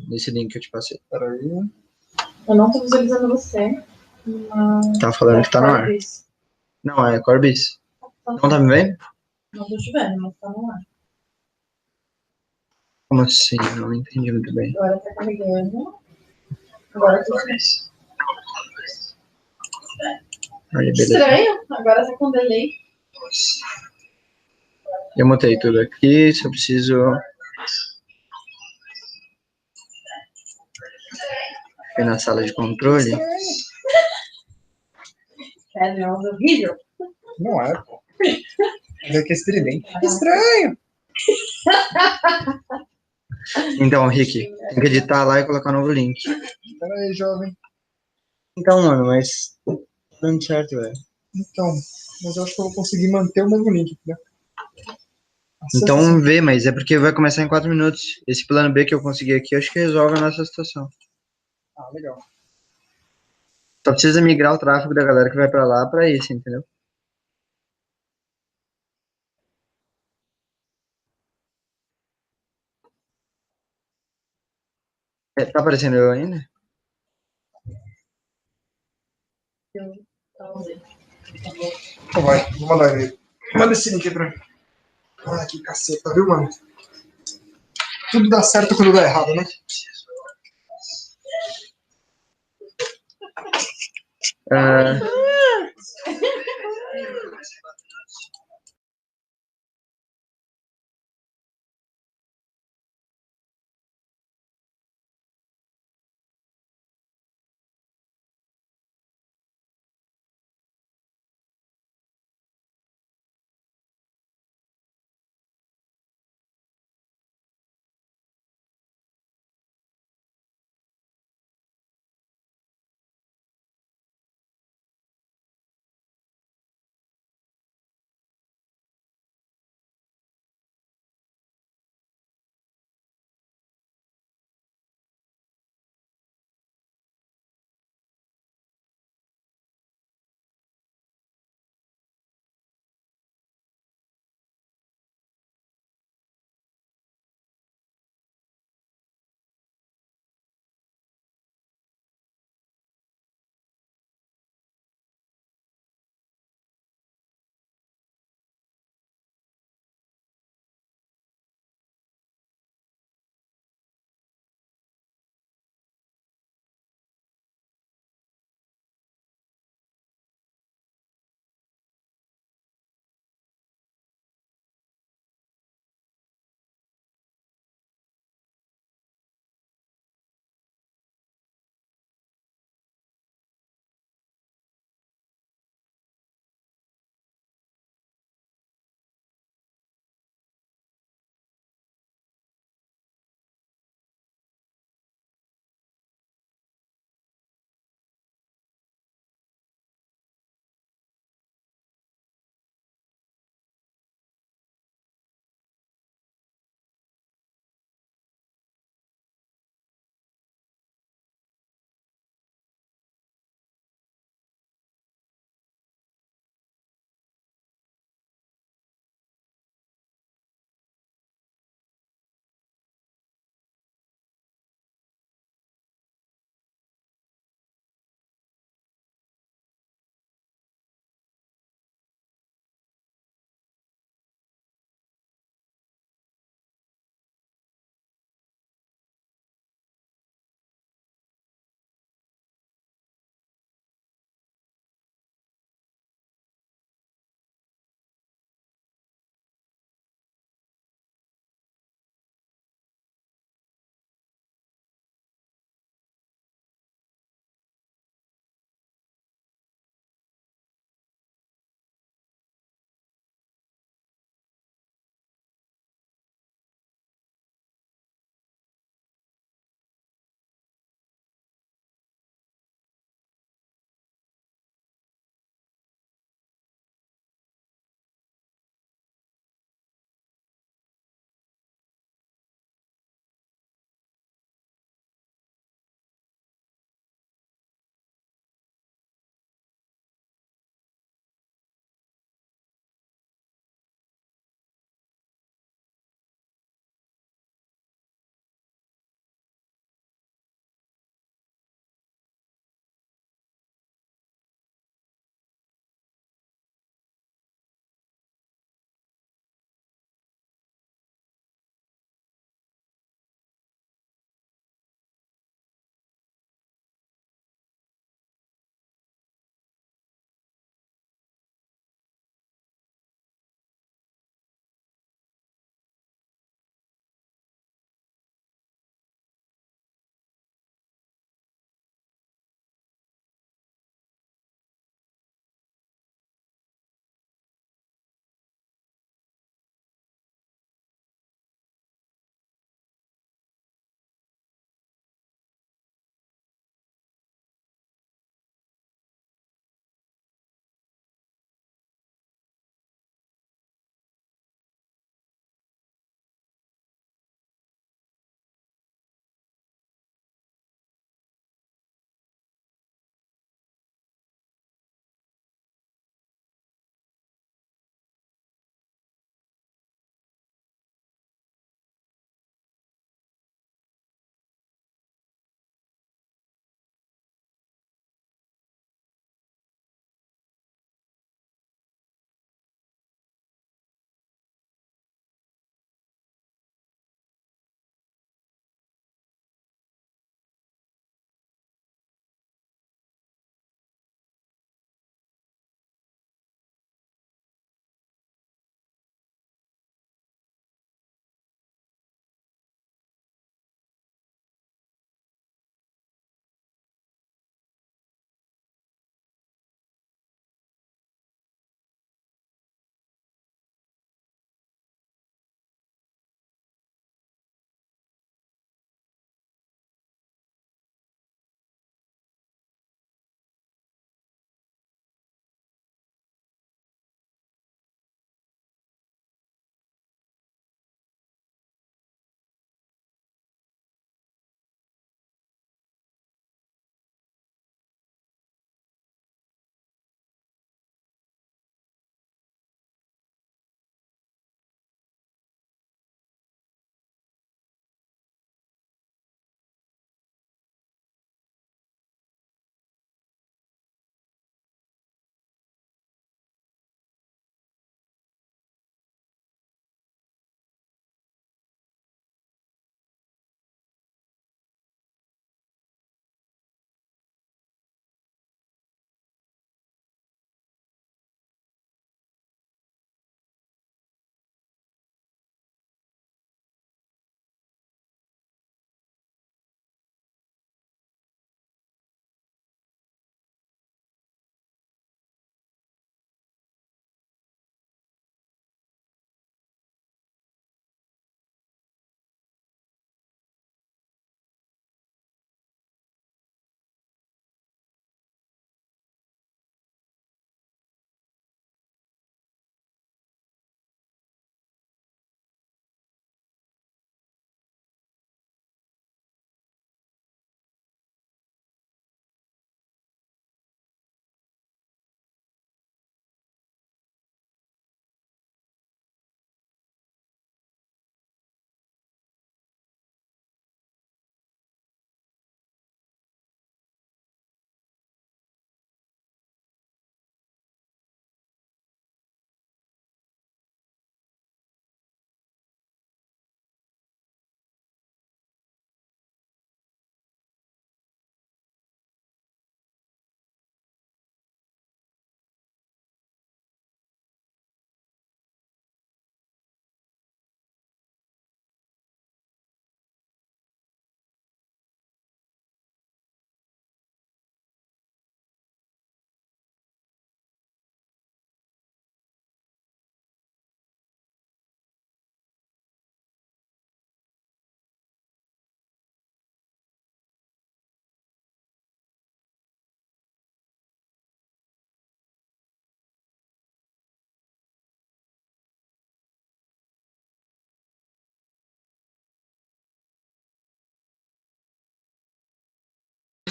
nesse link que eu te passei. Peraí. Eu não tô visualizando você. Tá falando que tá no ar. Não, é Corbis. Não tá me vendo? Não tô te vendo, mas tá no ar. Como assim? Não entendi muito bem. Agora tá carregando. Agora tá Corbis. Aí, beleza. estranho. Agora tá com delay. Eu mutei tudo aqui, só preciso... Ir na sala de controle. É, não, horrível. Não é, pô. Mas aqui é estridente. Estranho. Então, Rick, tem que editar lá e colocar um novo link. Peraí, jovem. Então, mano, mas... Tá dando certo, velho. Então, mas eu acho que eu vou conseguir manter o mesmo link, né? Então vê, mas é porque vai começar em 4 minutos. Esse plano B que eu consegui aqui, eu acho que resolve a nossa situação. Ah, legal. Só precisa migrar o tráfego da galera que vai pra lá pra isso, entendeu? Tá aparecendo eu ainda? Então vai, vou mandar ele. Manda esse link aí pra mim. Ah, que caceta, viu, mano? Tudo dá certo quando dá errado, né? Ah,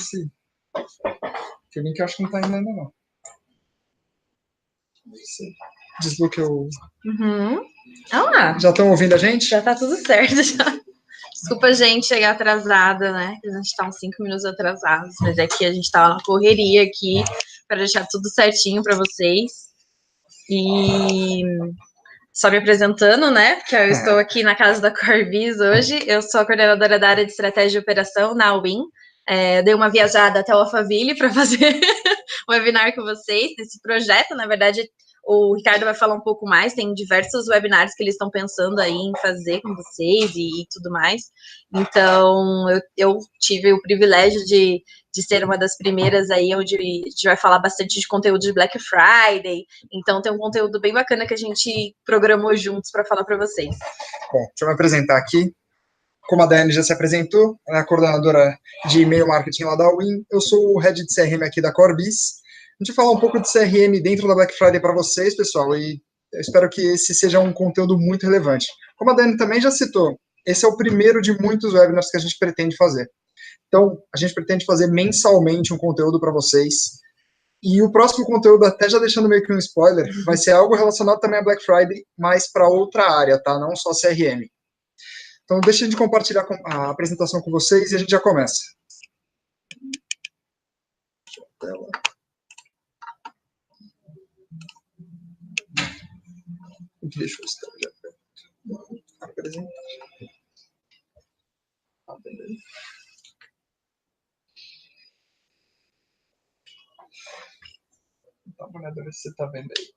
se... Que o link eu acho que não tá indo ainda, não. Desbloqueou. Uhum. Ah lá, Já estão ouvindo a gente? já tá tudo certo já. Desculpa a gente chegar atrasada, né? A gente tá uns 5 minutos atrasados, mas é que a gente tava na correria aqui para deixar tudo certinho para vocês. E só me apresentando, né? Porque eu estou aqui na casa da Corbis hoje. Eu sou a coordenadora da área de estratégia e operação na Win. Dei uma viajada até o Alphaville para fazer um webinar com vocês desse projeto. Na verdade, o Ricardo vai falar um pouco mais. Tem diversos webinars que eles estão pensando aí em fazer com vocês e tudo mais. Então, eu tive o privilégio de ser uma das primeiras aí, onde a gente vai falar bastante de conteúdo de Black Friday. Então, tem um conteúdo bem bacana que a gente programou juntos para falar para vocês. Bom, deixa eu me apresentar aqui. Como a Daiane já se apresentou, ela é a coordenadora de e-mail marketing lá da Win. Eu sou o head de CRM aqui da Corbis. A gente vai falar um pouco de CRM dentro da Black Friday para vocês, pessoal, e eu espero que esse seja um conteúdo muito relevante. Como a Daiane também já citou, esse é o primeiro de muitos webinars que a gente pretende fazer. Então, a gente pretende fazer mensalmente um conteúdo para vocês. E o próximo conteúdo, até já deixando meio que um spoiler, vai ser algo relacionado também a Black Friday, mas para outra área, tá? Não só CRM. Então, deixa de compartilhar a apresentação com vocês e a gente já começa. Deixa eu estar já apresentar. Dá uma olhada se você está vendo aí.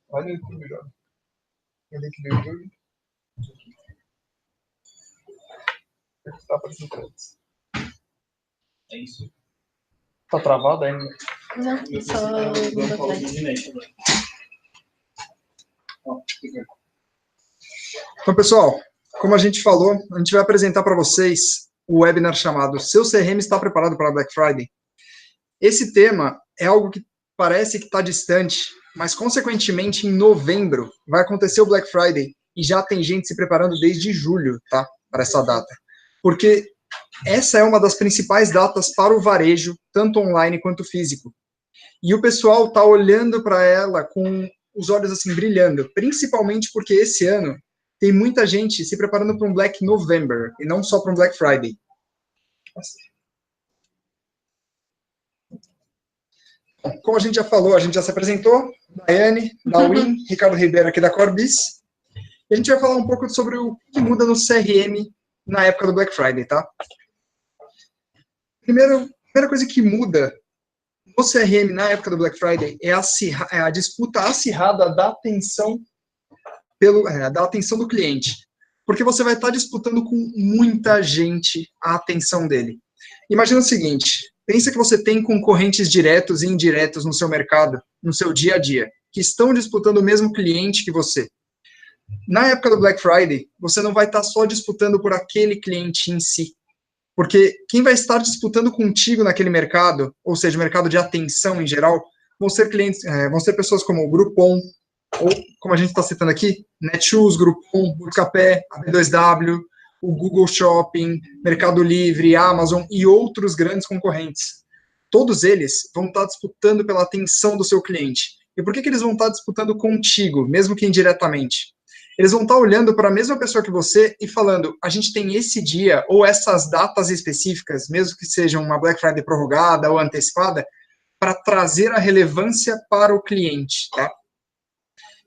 Olha o YouTube, João. O link do YouTube. O que está aparecendo para eles? É isso. Tá travado ainda? Não, só Então, pessoal, como a gente falou, a gente vai apresentar para vocês o webinar chamado Seu CRM está preparado para a Black Friday? Esse tema é algo que parece que está distante, mas, consequentemente, em novembro vai acontecer o Black Friday e já tem gente se preparando desde julho, tá? Para essa data. Porque essa é uma das principais datas para o varejo, tanto online quanto físico. E o pessoal está olhando para ela com os olhos assim brilhando, principalmente porque esse ano tem muita gente se preparando para um Black November e não só para um Black Friday. Como a gente já falou, a gente já se apresentou, Daiane, da Win, Ricardo Ribeiro aqui da Corbis, e a gente vai falar um pouco sobre o que muda no CRM na época do Black Friday, tá? Primeira coisa que muda no CRM na época do Black Friday é a disputa acirrada da atenção da atenção do cliente, porque você vai estar disputando com muita gente a atenção dele. Imagina o seguinte, pensa que você tem concorrentes diretos e indiretos no seu mercado, no seu dia a dia, que estão disputando o mesmo cliente que você. Na época do Black Friday, você não vai estar só disputando por aquele cliente em si, porque quem vai estar disputando contigo naquele mercado, ou seja, o mercado de atenção em geral, vão ser clientes, vão ser pessoas como o Groupon, ou como a gente está citando aqui, Netshoes, Groupon, Buscapé, B2W, o Google Shopping, Mercado Livre, Amazon e outros grandes concorrentes. Todos eles vão estar disputando pela atenção do seu cliente. E por que eles vão estar disputando contigo, mesmo que indiretamente? Eles vão estar olhando para a mesma pessoa que você e falando, a gente tem esse dia ou essas datas específicas, mesmo que sejam uma Black Friday prorrogada ou antecipada, para trazer a relevância para o cliente, tá?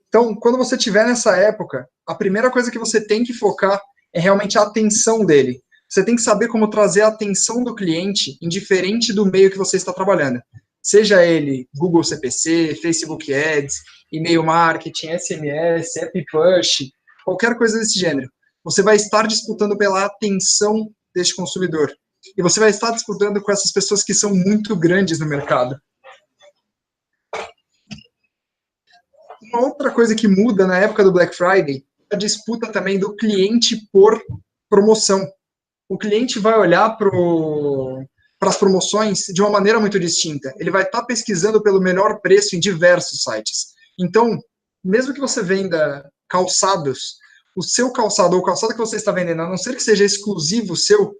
Então, quando você estiver nessa época, a primeira coisa que você tem que focar é realmente a atenção dele. Você tem que saber como trazer a atenção do cliente, indiferente do meio que você está trabalhando. Seja ele Google CPC, Facebook Ads, e-mail marketing, SMS, app push, qualquer coisa desse gênero. Você vai estar disputando pela atenção deste consumidor. E você vai estar disputando com essas pessoas que são muito grandes no mercado. Uma outra coisa que muda na época do Black Friday é a disputa também do cliente por promoção. O cliente vai olhar para as promoções de uma maneira muito distinta. Ele vai estar pesquisando pelo melhor preço em diversos sites. Então, mesmo que você venda calçados, o seu calçado ou o calçado que você está vendendo, a não ser que seja exclusivo seu,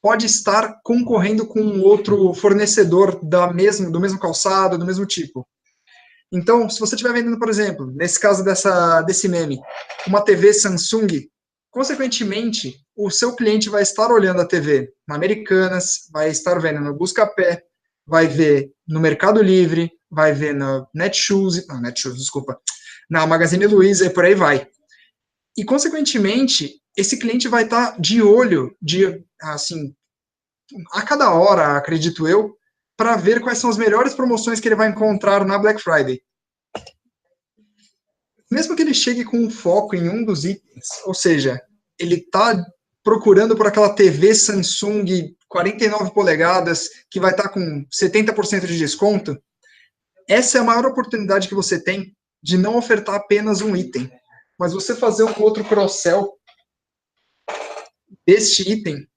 pode estar concorrendo com um outro fornecedor do mesmo calçado, do mesmo tipo. Então, se você estiver vendendo, por exemplo, nesse caso desse meme, uma TV Samsung, consequentemente, o seu cliente vai estar olhando a TV na Americanas, vai estar vendo no Buscapé, vai ver no Mercado Livre, vai ver no Netshoes, desculpa, na Magazine Luiza e por aí vai. E, consequentemente, esse cliente vai estar de olho, assim, a cada hora, acredito eu, para ver quais são as melhores promoções que ele vai encontrar na Black Friday. Mesmo que ele chegue com um foco em um dos itens, ou seja, ele está procurando por aquela TV Samsung 49 polegadas que vai estar com 70% de desconto, essa é a maior oportunidade que você tem de não ofertar apenas um item, mas você fazer um outro cross-sell deste item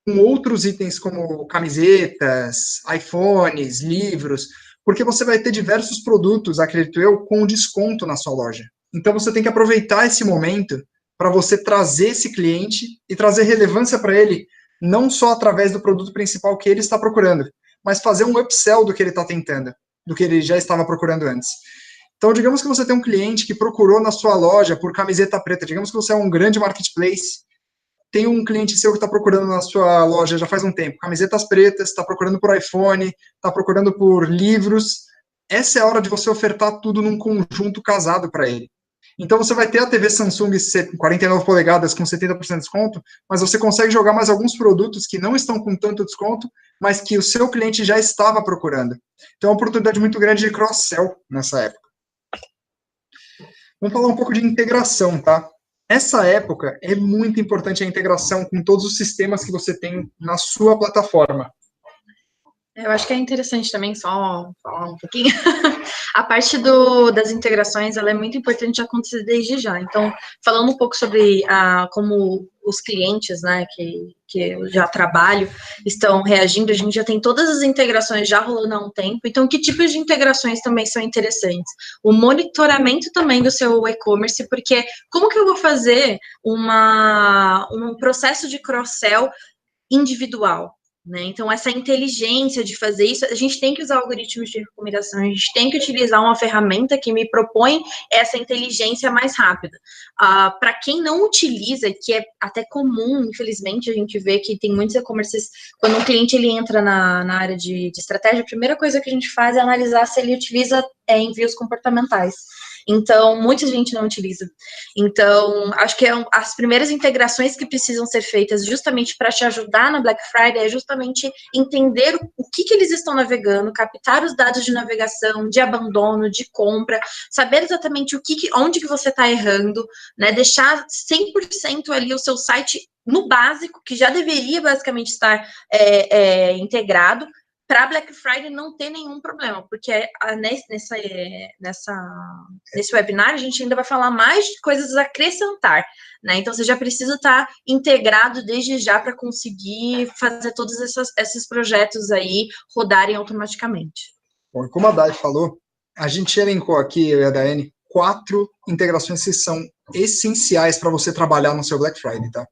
com outros itens como camisetas, iPhones, livros, porque você vai ter diversos produtos, acredito eu, com desconto na sua loja. Então você tem que aproveitar esse momento para você trazer esse cliente e trazer relevância para ele, não só através do produto principal que ele está procurando, mas fazer um upsell do que ele está tentando, do que ele já estava procurando antes. Então, digamos que você tem um cliente que procurou na sua loja por camiseta preta, digamos que você é um grande marketplace, tem um cliente seu que está procurando na sua loja já faz um tempo, camisetas pretas, está procurando por iPhone, está procurando por livros. Essa é a hora de você ofertar tudo num conjunto casado para ele. Então você vai ter a TV Samsung 49 polegadas com 70% de desconto, mas você consegue jogar mais alguns produtos que não estão com tanto desconto, mas que o seu cliente já estava procurando. Então é uma oportunidade muito grande de cross-sell nessa época. Vamos falar um pouco de integração, tá? Essa época é muito importante a integração com todos os sistemas que você tem na sua plataforma. Eu acho que é interessante também só falar um pouquinho. A parte das integrações, ela é muito importante acontecer desde já. Então, falando um pouco sobre como os clientes, né, que eu já trabalho, estão reagindo, a gente já tem todas as integrações já rolando há um tempo. Então, que tipos de integrações também são interessantes? O monitoramento também do seu e-commerce, porque como que eu vou fazer um processo de cross-sell individual? Né? Então, essa inteligência de fazer isso, a gente tem que usar algoritmos de recomendação, a gente tem que utilizar uma ferramenta que me propõe essa inteligência mais rápida. Para quem não utiliza, que é até comum, infelizmente, a gente vê que tem muitos e-commerces, quando um cliente ele entra na área de estratégia, a primeira coisa que a gente faz é analisar se ele utiliza envios comportamentais. Então, muita gente não utiliza. Então, acho que as primeiras integrações que precisam ser feitas justamente para te ajudar na Black Friday é justamente entender o que eles estão navegando, captar os dados de navegação, de abandono, de compra, saber exatamente onde que você está errando, né? Deixar 100% ali o seu site no básico, que já deveria basicamente estar integrado, para Black Friday não ter nenhum problema, porque nesse webinar a gente ainda vai falar mais de coisas a acrescentar, né? Então você já precisa estar integrado desde já para conseguir fazer todos esses projetos aí rodarem automaticamente. Bom, como a Dai falou, a gente elencou aqui, eu e a Daiane, 4 integrações que são essenciais para você trabalhar no seu Black Friday, tá?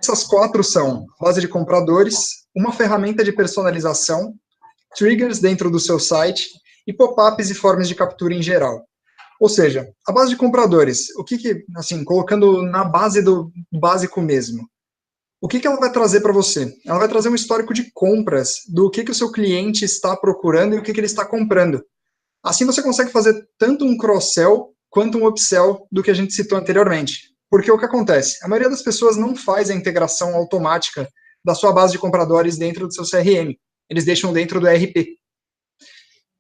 Essas 4 são base de compradores, uma ferramenta de personalização, triggers dentro do seu site e pop-ups e formas de captura em geral. Ou seja, a base de compradores, assim, colocando na base do básico mesmo, o que ela vai trazer para você? Ela vai trazer um histórico de compras do que o seu cliente está procurando e o que ele está comprando. Assim você consegue fazer tanto um cross-sell quanto um upsell do que a gente citou anteriormente. Porque o que acontece? A maioria das pessoas não faz a integração automática da sua base de compradores dentro do seu CRM. Eles deixam dentro do ERP.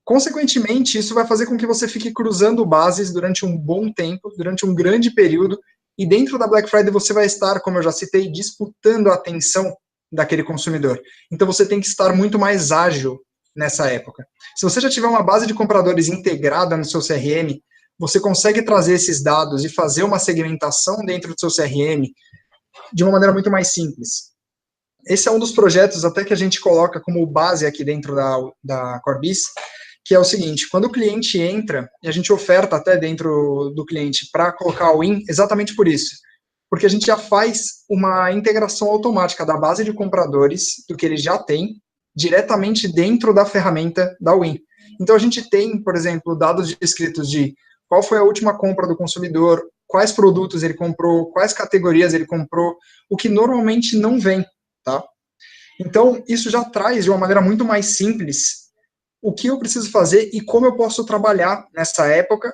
Consequentemente, isso vai fazer com que você fique cruzando bases durante um bom tempo, durante um grande período, e dentro da Black Friday você vai estar, como eu já citei, disputando a atenção daquele consumidor. Então você tem que estar muito mais ágil nessa época. Se você já tiver uma base de compradores integrada no seu CRM, você consegue trazer esses dados e fazer uma segmentação dentro do seu CRM de uma maneira muito mais simples. esse é um dos projetos até que a gente coloca como base aqui dentro da Corbis, que é o seguinte, quando o cliente entra, e a gente oferta até dentro do cliente para colocar o Win, exatamente por isso, porque a gente já faz uma integração automática da base de compradores, do que ele já tem, diretamente dentro da ferramenta da Win. Então, a gente tem, por exemplo, dados descritos de qual foi a última compra do consumidor, quais produtos ele comprou, quais categorias ele comprou, o que normalmente não vem, tá? Então, isso já traz de uma maneira muito mais simples o que eu preciso fazer e como eu posso trabalhar nessa época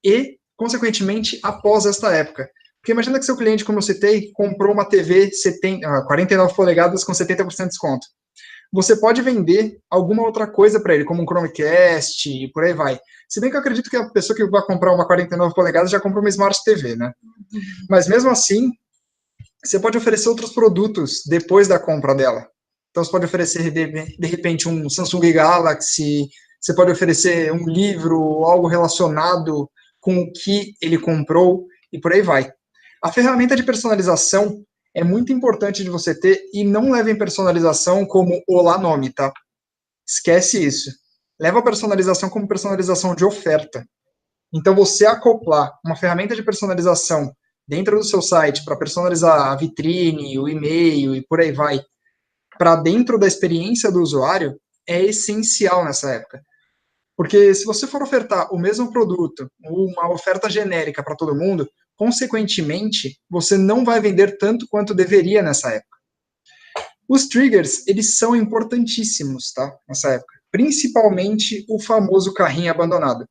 e, consequentemente, após esta época. Porque imagina que seu cliente, como eu citei, comprou uma TV 49 polegadas com 70% de desconto. Você pode vender alguma outra coisa para ele, como um Chromecast e por aí vai. Se bem que eu acredito que a pessoa que vai comprar uma 49 polegadas já compra uma Smart TV, né? Mas mesmo assim, você pode oferecer outros produtos depois da compra dela. Então, você pode oferecer, de repente, um Samsung Galaxy, você pode oferecer um livro, algo relacionado com o que ele comprou, e por aí vai. A ferramenta de personalização é muito importante de você ter, e não leve em personalização como olá nome, tá? Esquece isso. Leva a personalização como personalização de oferta. Então, você acoplar uma ferramenta de personalização dentro do seu site para personalizar a vitrine, o e-mail e por aí vai, para dentro da experiência do usuário, é essencial nessa época. Porque se você for ofertar o mesmo produto, ou uma oferta genérica para todo mundo, consequentemente, você não vai vender tanto quanto deveria nessa época. Os triggers, eles são importantíssimos, tá? Nessa época. Principalmente o famoso carrinho abandonado.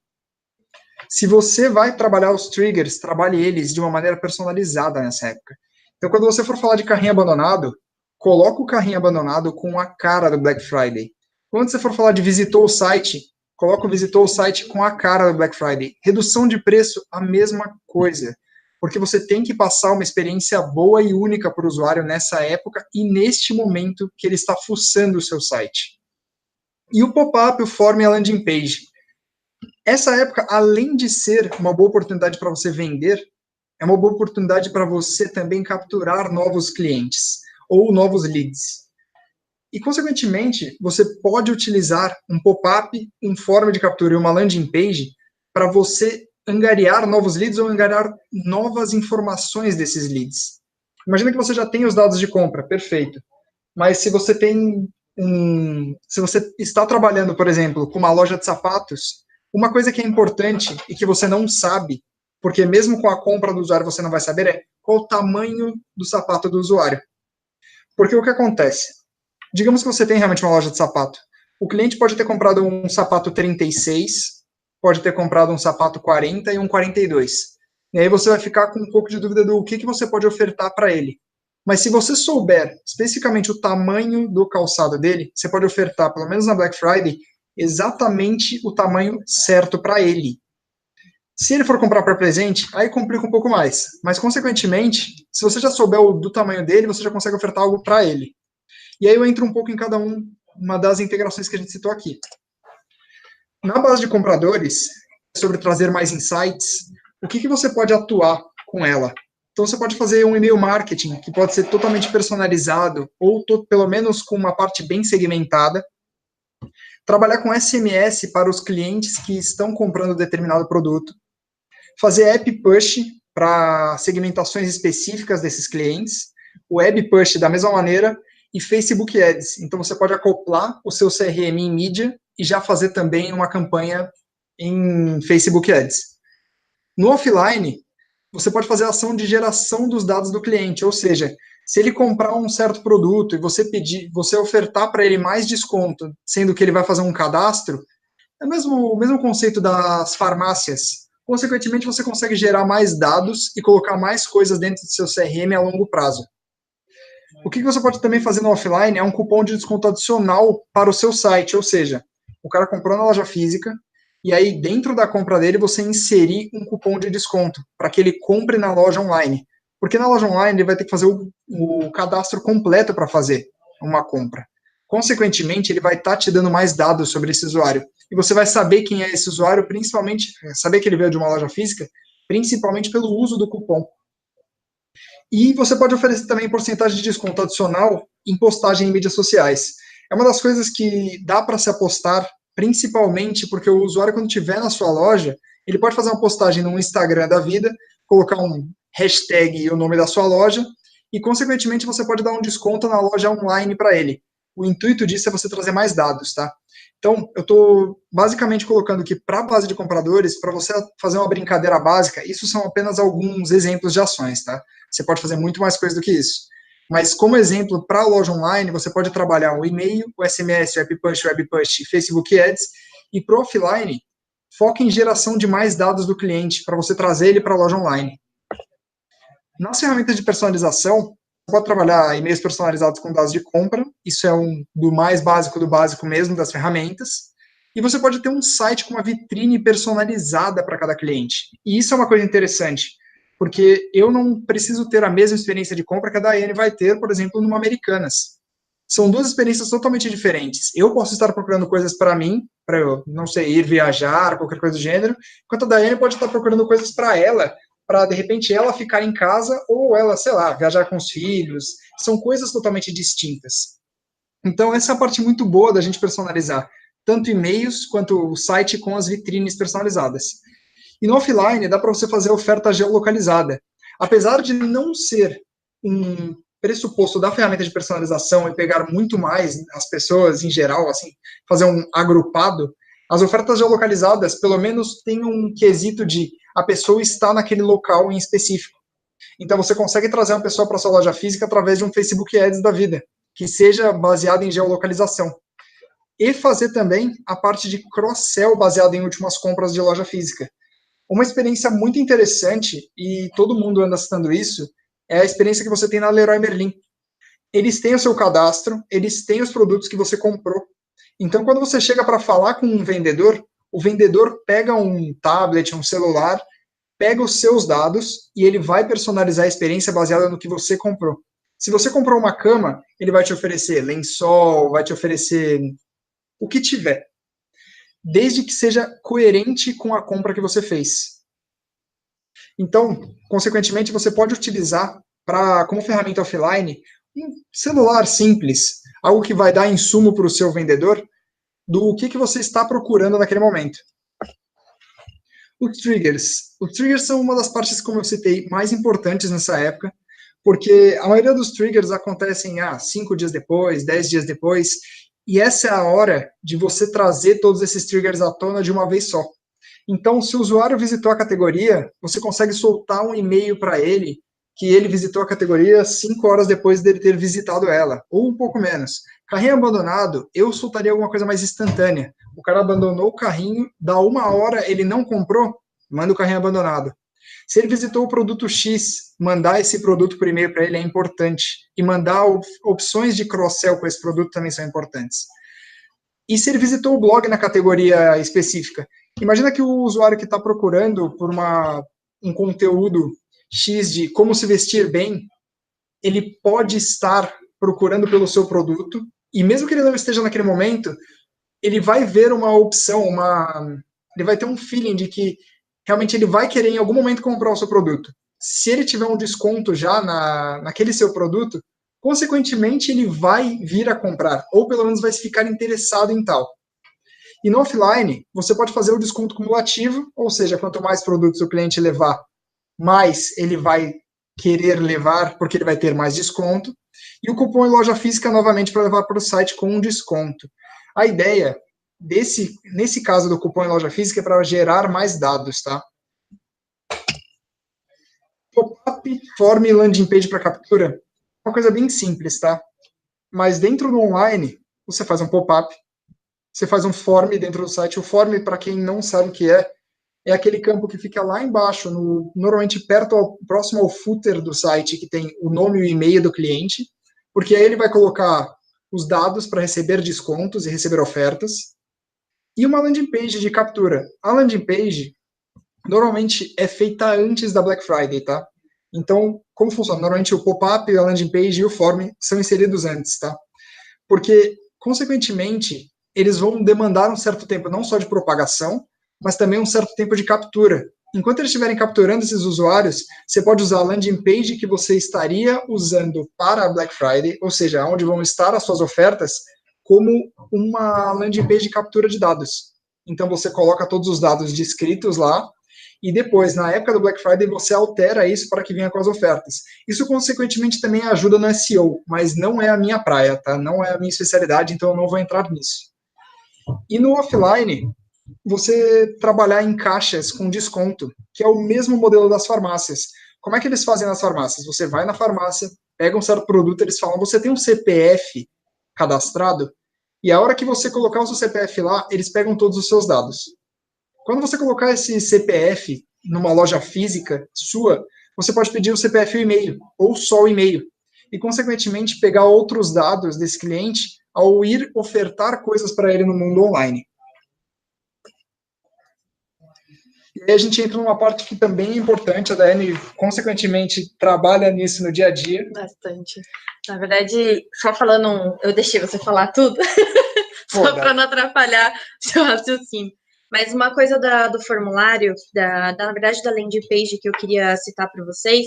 Se você vai trabalhar os triggers, trabalhe eles de uma maneira personalizada nessa época. Então, quando você for falar de carrinho abandonado, coloca o carrinho abandonado com a cara do Black Friday. Quando você for falar de visitou o site, coloca o visitou o site com a cara do Black Friday. Redução de preço, a mesma coisa. Porque você tem que passar uma experiência boa e única para o usuário nessa época e neste momento que ele está fuçando o seu site. E o pop-up, o form e a landing page. Essa época, além de ser uma boa oportunidade para você vender, é uma boa oportunidade para você também capturar novos clientes ou novos leads. E, consequentemente, você pode utilizar um pop-up, um form de captura e uma landing page para você angariar novos leads ou angariar novas informações desses leads. Imagina que você já tem os dados de compra, perfeito. Mas se você se você está trabalhando, por exemplo, com uma loja de sapatos, uma coisa que é importante e que você não sabe, porque mesmo com a compra do usuário você não vai saber, é qual o tamanho do sapato do usuário. Porque o que acontece? Digamos que você tem realmente uma loja de sapato. O cliente pode ter comprado um sapato 36, pode ter comprado um sapato 40 e um 42. E aí você vai ficar com um pouco de dúvida do que você pode ofertar para ele. Mas se você souber especificamente o tamanho do calçado dele, você pode ofertar, pelo menos na Black Friday, exatamente o tamanho certo para ele. Se ele for comprar para presente, aí complica um pouco mais. Mas, consequentemente, se você já souber do tamanho dele, você já consegue ofertar algo para ele. E aí eu entro um pouco em cada uma das integrações que a gente citou aqui. Na base de compradores, sobre trazer mais insights, o que você pode atuar com ela? Então, você pode fazer um e-mail marketing, que pode ser totalmente personalizado, ou pelo menos com uma parte bem segmentada. Trabalhar com SMS para os clientes que estão comprando determinado produto. Fazer app push para segmentações específicas desses clientes. Web push da mesma maneira. E Facebook Ads. Então, você pode acoplar o seu CRM em mídia e já fazer também uma campanha em Facebook Ads. No offline, você pode fazer a ação de geração dos dados do cliente, ou seja, se ele comprar um certo produto e você ofertar para ele mais desconto, sendo que ele vai fazer um cadastro, é o mesmo conceito das farmácias. Consequentemente, você consegue gerar mais dados e colocar mais coisas dentro do seu CRM a longo prazo. O que você pode também fazer no offline é um cupom de desconto adicional para o seu site, ou seja, o cara comprou na loja física, e aí dentro da compra dele você inserir um cupom de desconto, para que ele compre na loja online. Porque na loja online ele vai ter que fazer o cadastro completo para fazer uma compra. Consequentemente, ele vai estar te dando mais dados sobre esse usuário. E você vai saber quem é esse usuário, principalmente, saber que ele veio de uma loja física, principalmente pelo uso do cupom. E você pode oferecer também porcentagem de desconto adicional em postagem em mídias sociais. É uma das coisas que dá para se apostar, principalmente porque o usuário, quando estiver na sua loja, ele pode fazer uma postagem no Instagram da vida, colocar um hashtag e o nome da sua loja, e, consequentemente, você pode dar um desconto na loja online para ele. O intuito disso é você trazer mais dados, tá? Então, eu estou basicamente colocando que para a base de compradores, para você fazer uma brincadeira básica, isso são apenas alguns exemplos de ações, tá? Você pode fazer muito mais coisa do que isso. Mas, como exemplo, para a loja online, você pode trabalhar o e-mail, o SMS, o Web Push, Facebook Ads, e para o offline, foca em geração de mais dados do cliente, para você trazer ele para a loja online. Nas ferramentas de personalização, você pode trabalhar e-mails personalizados com dados de compra, isso é do mais básico do básico mesmo das ferramentas, e você pode ter um site com uma vitrine personalizada para cada cliente. E isso é uma coisa interessante, porque eu não preciso ter a mesma experiência de compra que a Daiane vai ter, por exemplo, numa Americanas. São duas experiências totalmente diferentes. Eu posso estar procurando coisas para mim, para eu, não sei, ir viajar, qualquer coisa do gênero, enquanto a Daiane pode estar procurando coisas para ela, para, de repente, ela ficar em casa ou ela, sei lá, viajar com os filhos. São coisas totalmente distintas. Então, essa é a parte muito boa da gente personalizar, tanto e-mails quanto o site com as vitrines personalizadas. E no offline, dá para você fazer oferta geolocalizada. Apesar de não ser um pressuposto da ferramenta de personalização e pegar muito mais as pessoas em geral, assim, fazer um agrupado, as ofertas geolocalizadas, pelo menos, têm um quesito de a pessoa está naquele local em específico. Então, você consegue trazer uma pessoa para a sua loja física através de um Facebook Ads da vida, que seja baseado em geolocalização. E fazer também a parte de cross-sell baseado em últimas compras de loja física. Uma experiência muito interessante, e todo mundo anda citando isso, é a experiência que você tem na Leroy Merlin. Eles têm o seu cadastro, eles têm os produtos que você comprou. Então, quando você chega para falar com um vendedor, o vendedor pega um tablet, um celular, pega os seus dados e ele vai personalizar a experiência baseada no que você comprou. Se você comprou uma cama, ele vai te oferecer lençol, vai te oferecer o que tiver, desde que seja coerente com a compra que você fez. Então, consequentemente, você pode utilizar como ferramenta offline um celular simples, algo que vai dar insumo para o seu vendedor do que você está procurando naquele momento. Os triggers. Os triggers são uma das partes, como eu citei, mais importantes nessa época, porque a maioria dos triggers acontecem 5 dias depois, 10 dias depois, e essa é a hora de você trazer todos esses triggers à tona de uma vez só. Então, se o usuário visitou a categoria, você consegue soltar um e-mail para ele que ele visitou a categoria 5 horas depois dele ter visitado ela, ou um pouco menos. Carrinho abandonado, eu soltaria alguma coisa mais instantânea. O cara abandonou o carrinho, dá 1 hora, ele não comprou, manda o carrinho abandonado. Se ele visitou o produto X, mandar esse produto por e-mail para ele é importante. E mandar opções de cross-sell com esse produto também são importantes. E se ele visitou o blog na categoria específica? Imagina que o usuário que está procurando por um conteúdo X de como se vestir bem, ele pode estar procurando pelo seu produto, e mesmo que ele não esteja naquele momento, ele vai ver uma opção, ele vai ter um feeling de que realmente ele vai querer em algum momento comprar o seu produto. Se ele tiver um desconto já naquele seu produto, consequentemente ele vai vir a comprar, ou pelo menos vai ficar interessado em tal. E no offline, você pode fazer o desconto cumulativo, ou seja, quanto mais produtos o cliente levar, mais ele vai querer levar, porque ele vai ter mais desconto. E o cupom em loja física, novamente, para levar para o site com um desconto. A ideia, nesse caso do cupom em loja física, é para gerar mais dados, tá? Pop-up, form e landing page para captura, é uma coisa bem simples, tá? Mas dentro do online, você faz um pop-up, você faz um form dentro do site. O form, para quem não sabe o que é aquele campo que fica lá embaixo, normalmente próximo ao footer do site, que tem o nome e o e-mail do cliente, porque aí ele vai colocar os dados para receber descontos e receber ofertas, e uma landing page de captura. A landing page, normalmente, é feita antes da Black Friday, tá? Então, como funciona? Normalmente o pop-up, a landing page e o form são inseridos antes, tá? Porque, consequentemente, eles vão demandar um certo tempo, não só de propagação, mas também um certo tempo de captura. enquanto eles estiverem capturando esses usuários, você pode usar a landing page que você estaria usando para a Black Friday, ou seja, onde vão estar as suas ofertas, como uma landing page de captura de dados. Então, você coloca todos os dados descritos lá, e depois, na época do Black Friday, você altera isso para que venha com as ofertas. Isso, consequentemente, também ajuda no SEO, mas não é a minha praia, tá? Não é a minha especialidade, então eu não vou entrar nisso. E no offline, você trabalhar em caixas com desconto, que é o mesmo modelo das farmácias. Como é que eles fazem nas farmácias? Você vai na farmácia, pega um certo produto, eles falam, você tem um CPF cadastrado? E a hora que você colocar o seu CPF lá, eles pegam todos os seus dados. Quando você colocar esse CPF numa loja física sua, você pode pedir o CPF e o e-mail, ou só o e-mail. E, consequentemente, pegar outros dados desse cliente ao ir ofertar coisas para ele no mundo online. E aí a gente entra numa parte que também é importante, a Daiane, consequentemente, trabalha nisso no dia a dia. Bastante. Na verdade, só falando, eu deixei você falar tudo, só para não atrapalhar seu raciocínio. Mas uma coisa do formulário, na verdade, da landing page que eu queria citar para vocês,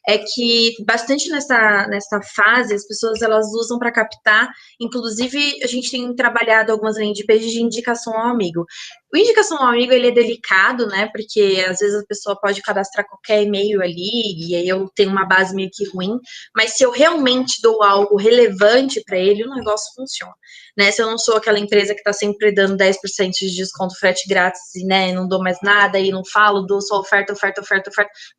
é que bastante nessa fase, as pessoas elas usam para captar, inclusive a gente tem trabalhado algumas landing pages de indicação ao amigo. O indicação ao amigo, ele é delicado, né, porque às vezes a pessoa pode cadastrar qualquer e-mail ali, e aí eu tenho uma base meio que ruim, mas se eu realmente dou algo relevante para ele, o negócio funciona. Né, se eu não sou aquela empresa que está sempre dando 10% de desconto frete grátis, e, né, não dou mais nada, e não falo, dou só oferta,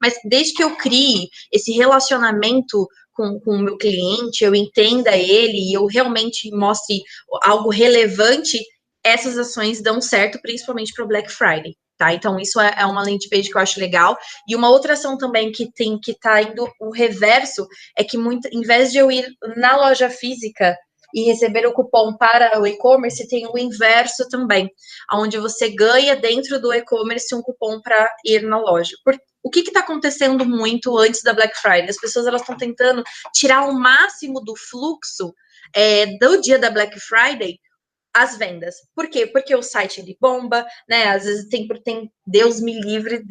mas desde que eu crie esse relacionamento com o meu cliente, eu entenda ele, e eu realmente mostre algo relevante, essas ações dão certo, principalmente para o Black Friday. Tá? Então, isso é uma landing page que eu acho legal. E uma outra ação também que está indo o reverso, é que em vez de eu ir na loja física e receber o cupom para o e-commerce, tem o inverso também, onde você ganha dentro do e-commerce um cupom para ir na loja. O que está acontecendo muito antes da Black Friday? As pessoas elas estão tentando tirar o máximo do fluxo do dia da Black Friday, as vendas. Por quê? Porque o site ele bomba, né? Às vezes tem Deus me livre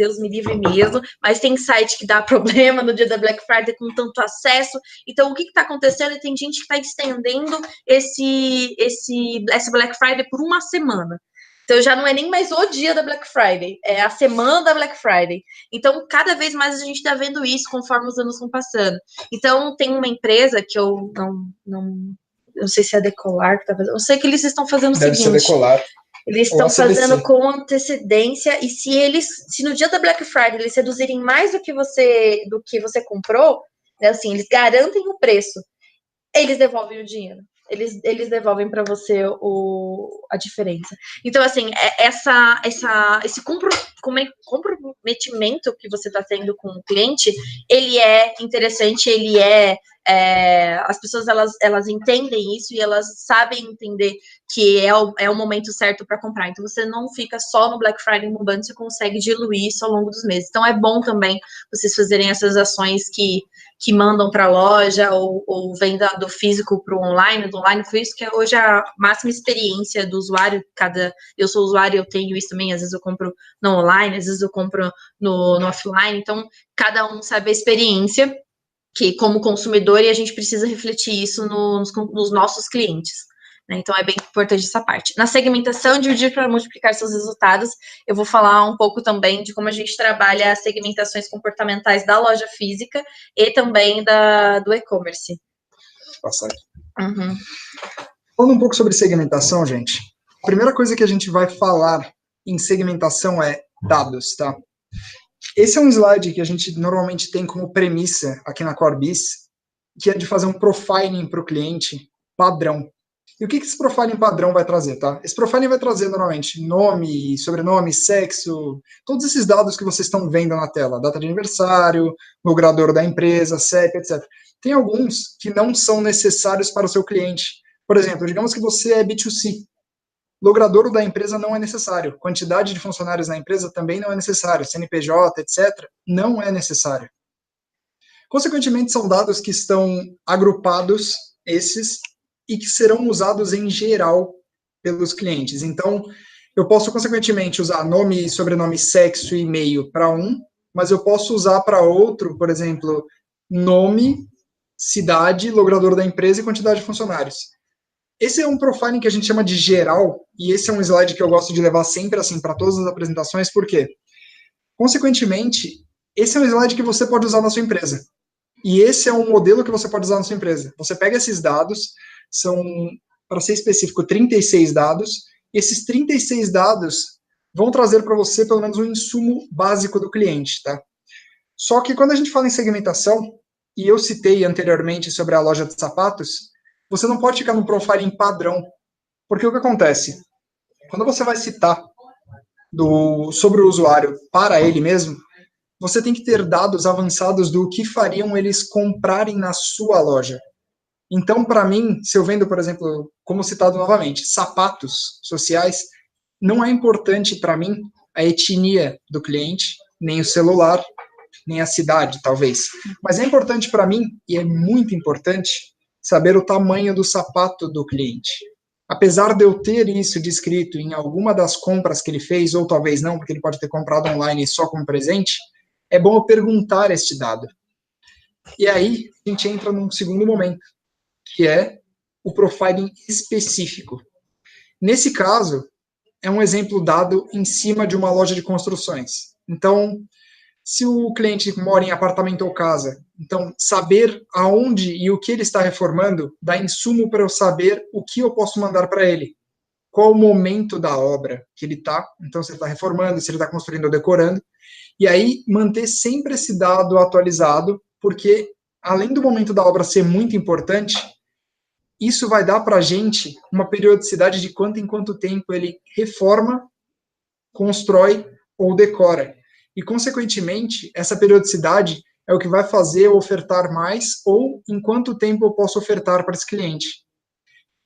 mesmo, mas tem site que dá problema no dia da Black Friday com tanto acesso. Então, o que está acontecendo? Tem gente que está estendendo essa Black Friday por uma semana. Então, já não é nem mais o dia da Black Friday, é a semana da Black Friday. Então, cada vez mais a gente está vendo isso conforme os anos vão passando. Então, tem uma empresa que eu não sei se é Decolar que tá fazendo. Eu sei que eles estão fazendo o seguinte. Deve ser Decolar. Eles estão fazendo com antecedência, e se no dia da Black Friday eles reduzirem mais do que você comprou, né, assim, eles garantem o preço, eles devolvem o dinheiro. Eles devolvem para você a diferença. Então, assim, esse comprometimento que você está tendo com o cliente, ele é interessante, as pessoas elas entendem isso e elas sabem entender que é o momento certo para comprar. Então, você não fica só no Black Friday bombando, você consegue diluir isso ao longo dos meses. Então, é bom também vocês fazerem essas ações que mandam para a loja ou venda do físico para o online, do online para isso, que é hoje a máxima experiência do usuário. Eu sou usuário, eu tenho isso também, às vezes eu compro no online, às vezes eu compro no offline, então cada um sabe a experiência que como consumidor, e a gente precisa refletir isso nos nossos clientes. Né? Então, é bem importante essa parte. Na segmentação, dividir para multiplicar seus resultados, eu vou falar um pouco também de como a gente trabalha as segmentações comportamentais da loja física e também do e-commerce. Passar aqui. Uhum. Falando um pouco sobre segmentação, gente, a primeira coisa que a gente vai falar em segmentação é dados, tá? Esse é um slide que a gente normalmente tem como premissa aqui na Corebis, que é de fazer um profiling para o cliente padrão. E o que esse profiling padrão vai trazer, tá? Esse profiling vai trazer, normalmente, nome, sobrenome, sexo, todos esses dados que vocês estão vendo na tela, data de aniversário, logrador da empresa, CEP, etc. Tem alguns que não são necessários para o seu cliente. Por exemplo, digamos que você é B2C. Logrador da empresa não é necessário. Quantidade de funcionários na empresa também não é necessário. CNPJ, etc., não é necessário. Consequentemente, são dados que estão agrupados, esses, e que serão usados em geral pelos clientes. Então, Eu posso, consequentemente, usar nome, sobrenome, sexo e e-mail para um, mas eu posso usar para outro, por exemplo, nome, cidade, logrador da empresa e quantidade de funcionários. Esse é um profiling que a gente chama de geral, e esse é um slide que eu gosto de levar sempre assim para todas as apresentações, porque, consequentemente, esse é um slide que você pode usar na sua empresa. E esse é um modelo que você pode usar na sua empresa. Você pega esses dados, são, para ser específico, 36 dados, e esses 36 dados vão trazer para você pelo menos um insumo básico do cliente, tá? Só que quando a gente fala em segmentação, e eu citei anteriormente sobre a loja de sapatos, você não pode ficar no profiling padrão, porque o que acontece? Quando você vai citar sobre o usuário para ele mesmo, você tem que ter dados avançados do que fariam eles comprarem na sua loja. Então, para mim, se eu vendo, por exemplo, como citado novamente, sapatos sociais, não é importante para mim a etnia do cliente, nem o celular, nem a cidade, talvez. Mas é importante para mim, e é muito importante, saber o tamanho do sapato do cliente. Apesar de eu ter isso descrito em alguma das compras que ele fez, ou talvez não, porque ele pode ter comprado online só como presente, é bom eu perguntar este dado. E aí, a gente entra num segundo momento, que é o profiling específico. Nesse caso, é um exemplo dado em cima de uma loja de construções. Então, se o cliente mora em apartamento ou casa, então saber aonde e o que ele está reformando dá insumo para eu saber o que eu posso mandar para ele. Qual o momento da obra que ele está, então se ele está reformando, se ele está construindo ou decorando, e aí manter sempre esse dado atualizado, porque além do momento da obra ser muito importante, isso vai dar para a gente uma periodicidade de quanto em quanto tempo ele reforma, constrói ou decora. E, consequentemente, essa periodicidade é o que vai fazer eu ofertar mais ou em quanto tempo eu posso ofertar para esse cliente.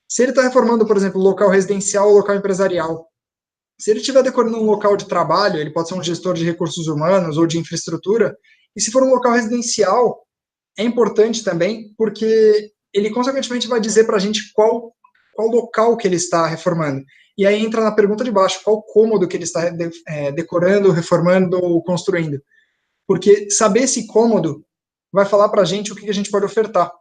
Se ele está reformando, por exemplo, local residencial ou local empresarial, se ele estiver decorando um local de trabalho, ele pode ser um gestor de recursos humanos ou de infraestrutura, e se for um local residencial, é importante também, porque ele, consequentemente, vai dizer para a gente qual local que ele está reformando. E aí entra na pergunta de baixo, qual cômodo que ele está decorando, reformando ou construindo. Porque saber esse cômodo vai falar para a gente o que a gente pode ofertar.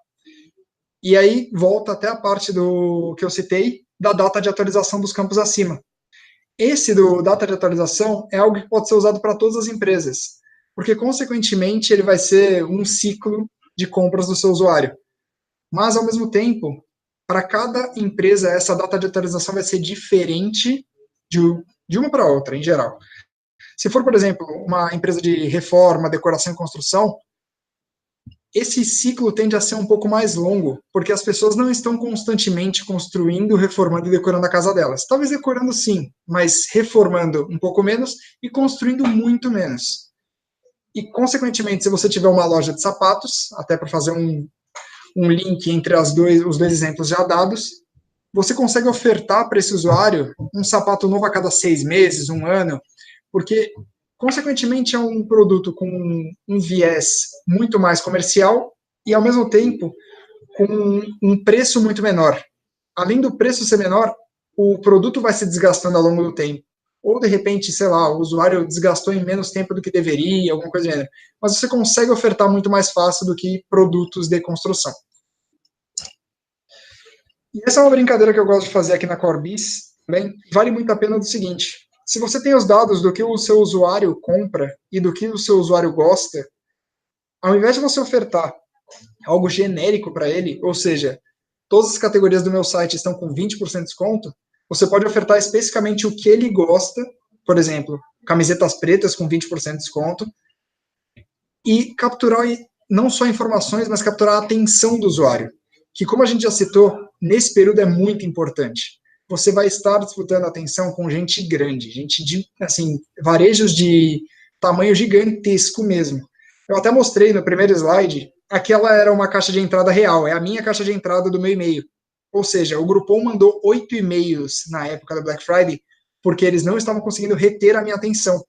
E aí volta até a parte do que eu citei, da data de atualização dos campos acima. Esse do data de atualização é algo que pode ser usado para todas as empresas, porque, consequentemente, ele vai ser um ciclo de compras do seu usuário. Mas, ao mesmo tempo, para cada empresa, essa data de atualização vai ser diferente de uma para outra, em geral. Se for, por exemplo, uma empresa de reforma, decoração e construção, esse ciclo tende a ser um pouco mais longo, porque as pessoas não estão constantemente construindo, reformando e decorando a casa delas. Talvez decorando sim, mas reformando um pouco menos e construindo muito menos. E, consequentemente, se você tiver uma loja de sapatos, até para fazer um link entre os dois exemplos já dados, você consegue ofertar para esse usuário um sapato novo a cada 6 meses, 1 ano, porque, consequentemente, é um produto com um viés muito mais comercial e, ao mesmo tempo, com um preço muito menor. Além do preço ser menor, o produto vai se desgastando ao longo do tempo. Ou, de repente, sei lá, o usuário desgastou em menos tempo do que deveria, alguma coisa do gênero. Mas você consegue ofertar muito mais fácil do que produtos de construção. E essa é uma brincadeira que eu gosto de fazer aqui na Corbis, também. Vale muito a pena do seguinte: se você tem os dados do que o seu usuário compra e do que o seu usuário gosta, ao invés de você ofertar algo genérico para ele, ou seja, todas as categorias do meu site estão com 20% de desconto, você pode ofertar especificamente o que ele gosta, por exemplo, camisetas pretas com 20% de desconto, e capturar não só informações, mas capturar a atenção do usuário, que, como a gente já citou, nesse período é muito importante. Você vai estar disputando atenção com gente grande, gente de, assim, varejos de tamanho gigantesco mesmo. Eu até mostrei no primeiro slide, aquela era uma caixa de entrada real, é a minha caixa de entrada do meu e-mail. Ou seja, o Groupon mandou 8 e-mails na época da Black Friday, porque eles não estavam conseguindo reter a minha atenção.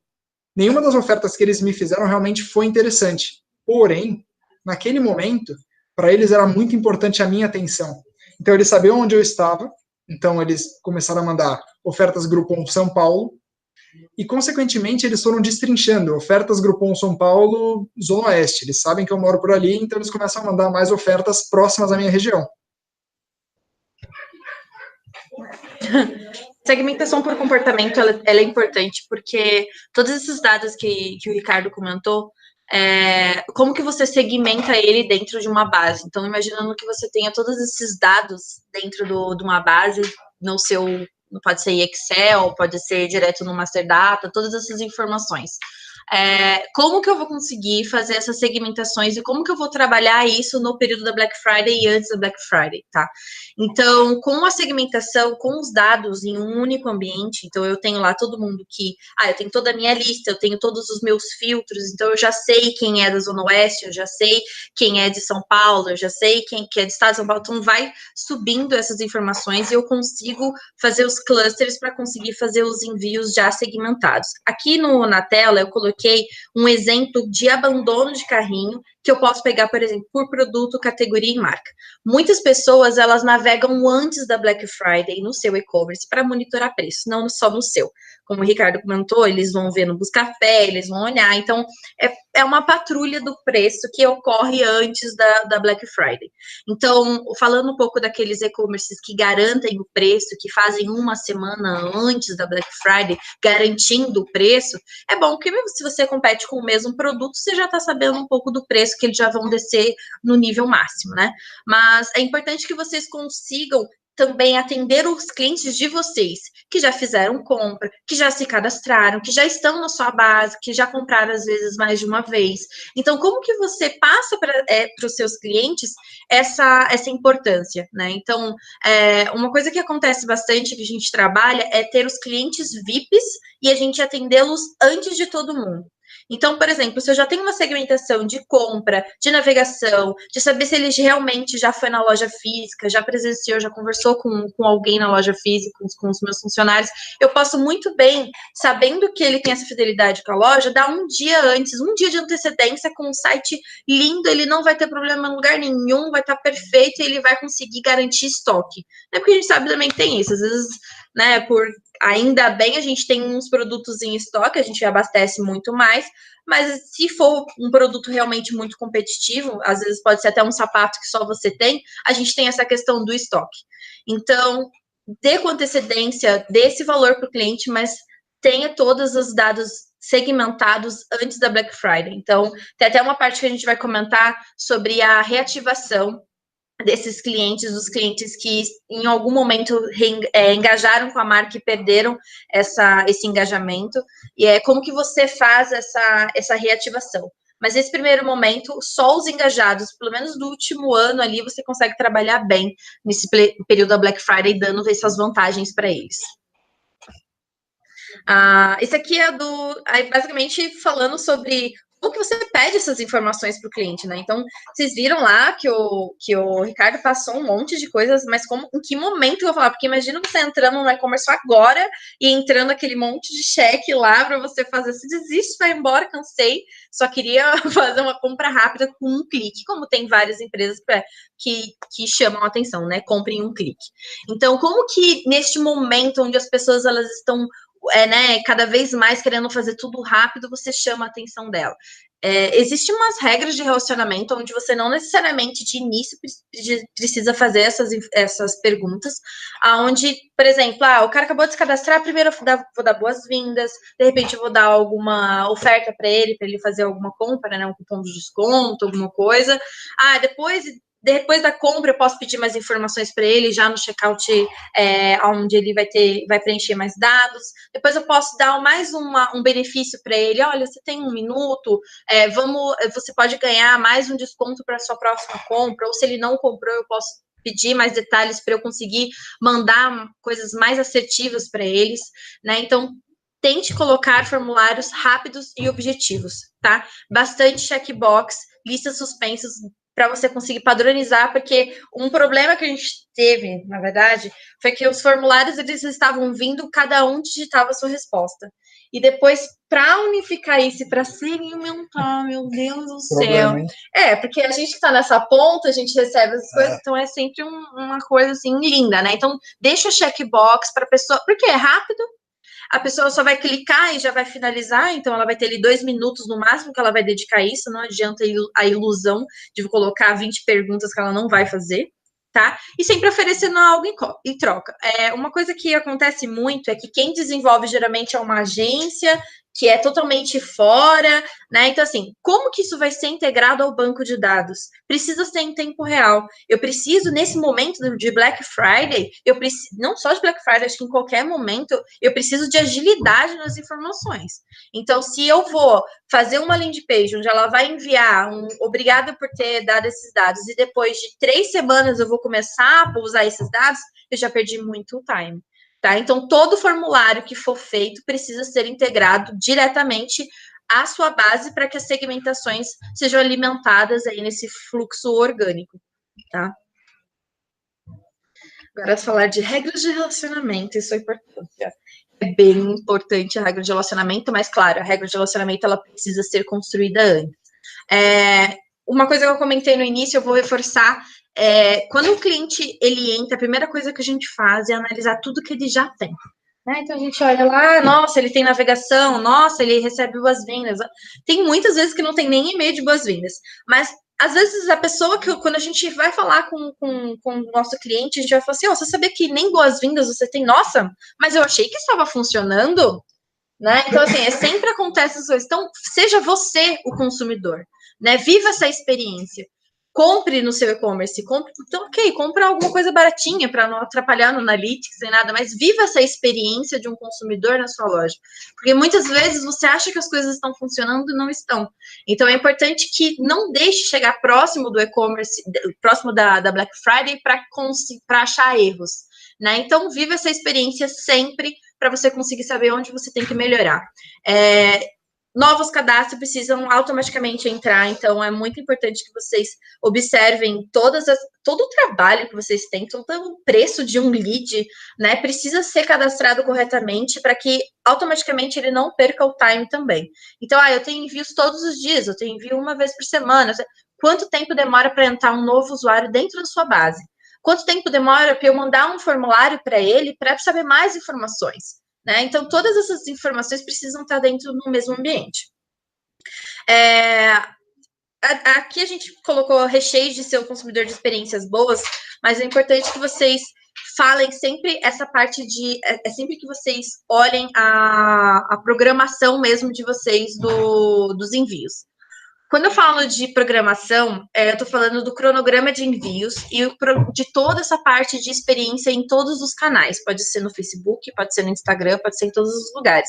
Nenhuma das ofertas que eles me fizeram realmente foi interessante. Porém, naquele momento, para eles era muito importante a minha atenção. Então, eles sabiam onde eu estava Então, eles começaram a mandar ofertas Groupon São Paulo, e, consequentemente, eles foram destrinchando ofertas Groupon São Paulo, Zona Oeste. Eles sabem que eu moro por ali, então eles começam a mandar mais ofertas próximas à minha região. Segmentação por comportamento, ela é importante, porque todos esses dados que o Ricardo comentou, como que você segmenta ele dentro de uma base? Então, imaginando que você tenha todos esses dados dentro de uma base, no seu, pode ser Excel, pode ser direto no Master Data, todas essas informações. Como que eu vou conseguir fazer essas segmentações e como que eu vou trabalhar isso no período da Black Friday e antes da Black Friday, tá? Então, com a segmentação, com os dados em um único ambiente, então eu tenho lá todo mundo que, eu tenho toda a minha lista, eu tenho todos os meus filtros, então eu já sei quem é da Zona Oeste, eu já sei quem é de São Paulo, eu já sei quem que é do estado de São Paulo, então vai subindo essas informações e eu consigo fazer os clusters para conseguir fazer os envios já segmentados. Aqui na tela eu coloquei um exemplo de abandono de carrinho, que eu posso pegar, por exemplo, por produto, categoria e marca. Muitas pessoas, elas navegam antes da Black Friday no seu e-commerce para monitorar preço, não só no seu. Como o Ricardo comentou, eles vão ver no Buscapé, eles vão olhar. Então, é uma patrulha do preço que ocorre antes da Black Friday. Então, falando um pouco daqueles e-commerces que garantem o preço, que fazem uma semana antes da Black Friday, garantindo o preço, é bom que se você compete com o mesmo produto, você já está sabendo um pouco do preço que eles já vão descer no nível máximo, né? Mas é importante que vocês consigam também atender os clientes de vocês, que já fizeram compra, que já se cadastraram, que já estão na sua base, que já compraram às vezes mais de uma vez. Então, como que você passa para os seus clientes essa importância, né? Então, uma coisa que acontece bastante, que a gente trabalha, é ter os clientes VIPs e a gente atendê-los antes de todo mundo. Então, por exemplo, se eu já tenho uma segmentação de compra, de navegação, de saber se ele realmente já foi na loja física, já presenciou, já conversou com alguém na loja física, com os meus funcionários, eu posso muito bem, sabendo que ele tem essa fidelidade com a loja, dar um dia antes, um dia de antecedência com um site lindo, ele não vai ter problema em lugar nenhum, vai estar perfeito e ele vai conseguir garantir estoque. É porque a gente sabe também que tem isso, às vezes, né, ainda bem a gente tem uns produtos em estoque, a gente abastece muito mais, mas se for um produto realmente muito competitivo, às vezes pode ser até um sapato que só você tem, a gente tem essa questão do estoque. Então, dê com antecedência, dê esse valor para o cliente, mas tenha todos os dados segmentados antes da Black Friday. Então, tem até uma parte que a gente vai comentar sobre a reativação desses clientes, dos clientes que em algum momento engajaram com a marca e perderam esse engajamento, e como que você faz essa reativação. Mas nesse primeiro momento, só os engajados, pelo menos do último ano ali, você consegue trabalhar bem nesse período da Black Friday, dando essas vantagens para eles. Esse aqui basicamente falando sobre como que você pede essas informações para o cliente, né? Então, vocês viram lá que o Ricardo passou um monte de coisas, mas em que momento eu vou falar? Porque imagina você entrando no e-commerce agora e entrando aquele monte de cheque lá para você fazer. Você desiste, vai embora, cansei, só queria fazer uma compra rápida com um clique, como tem várias empresas que chamam a atenção, né? Compre em um clique. Então, como que neste momento onde as pessoas elas estão cada vez mais querendo fazer tudo rápido, você chama a atenção dela. Existem umas regras de relacionamento onde você não necessariamente de início precisa fazer essas perguntas, onde, por exemplo, o cara acabou de se cadastrar, primeiro eu vou dar boas-vindas, de repente eu vou dar alguma oferta para ele fazer alguma compra, né, um cupom de desconto, alguma coisa. Depois da compra, eu posso pedir mais informações para ele já no checkout, onde ele vai preencher mais dados. Depois eu posso dar mais um benefício para ele. Olha, você tem 1 minuto, você pode ganhar mais um desconto para a sua próxima compra. Ou se ele não comprou, eu posso pedir mais detalhes para eu conseguir mandar coisas mais assertivas para eles, né? Então, tente colocar formulários rápidos e objetivos, tá? Bastante checkbox, listas suspensas, para você conseguir padronizar, porque um problema que a gente teve, na verdade, foi que os formulários, eles estavam vindo, cada um digitava a sua resposta. E depois, para unificar isso, para segmentar, meu Deus do céu. Porque a gente está nessa ponta, a gente recebe as coisas, então é sempre uma coisa assim linda, né? Então, deixa o checkbox para a pessoa, porque é rápido, a pessoa só vai clicar e já vai finalizar, então ela vai ter ali 2 minutos no máximo que ela vai dedicar a isso, não adianta a ilusão de colocar 20 perguntas que ela não vai fazer, tá? E sempre oferecendo algo em troca. Uma coisa que acontece muito é que quem desenvolve geralmente é uma agência que é totalmente fora, né? Então, assim, como que isso vai ser integrado ao banco de dados? Precisa ser em tempo real. Eu preciso, nesse momento de Black Friday, não só de Black Friday, acho que em qualquer momento, eu preciso de agilidade nas informações. Então, se eu vou fazer uma landing page onde ela vai enviar obrigada por ter dado esses dados, e depois de 3 semanas eu vou começar a usar esses dados, eu já perdi muito time. Tá? Então, todo formulário que for feito precisa ser integrado diretamente à sua base para que as segmentações sejam alimentadas aí nesse fluxo orgânico, tá? Agora, falar de regras de relacionamento, isso é importante. É bem importante a regra de relacionamento, mas, claro, a regra de relacionamento ela precisa ser construída antes. Uma coisa que eu comentei no início, eu vou reforçar, quando o cliente ele entra, a primeira coisa que a gente faz é analisar tudo que ele já tem. Né? Então, a gente olha lá, nossa, ele tem navegação, nossa, ele recebe boas-vindas. Tem muitas vezes que não tem nem e-mail de boas-vindas, mas às vezes a pessoa quando a gente vai falar com o nosso cliente, a gente vai falar assim, você sabia que nem boas-vindas você tem? Nossa, mas eu achei que estava funcionando, né? Então, assim, sempre acontece essas coisas. Então, seja você o consumidor, né? Viva essa experiência. Compre no seu e-commerce, compra alguma coisa baratinha para não atrapalhar no Analytics nem nada, mas viva essa experiência de um consumidor na sua loja. Porque muitas vezes você acha que as coisas estão funcionando e não estão. Então é importante que não deixe chegar próximo do e-commerce, próximo da Black Friday para achar erros. Né? Então, viva essa experiência sempre para você conseguir saber onde você tem que melhorar. Novos cadastros precisam automaticamente entrar, então é muito importante que vocês observem todo o trabalho que vocês têm, todo o preço de um lead, né? Precisa ser cadastrado corretamente para que automaticamente ele não perca o time também. Então, eu tenho envios todos os dias, eu tenho envio uma vez por semana. Quanto tempo demora para entrar um novo usuário dentro da sua base? Quanto tempo demora para eu mandar um formulário para ele para saber mais informações? Né? Então, todas essas informações precisam estar dentro do mesmo ambiente. Aqui a gente colocou recheio de ser o consumidor de experiências boas, mas é importante que vocês falem sempre essa parte sempre que vocês olhem a programação mesmo de vocês dos envios. Quando eu falo de programação, eu estou falando do cronograma de envios e de toda essa parte de experiência em todos os canais. Pode ser no Facebook, pode ser no Instagram, pode ser em todos os lugares.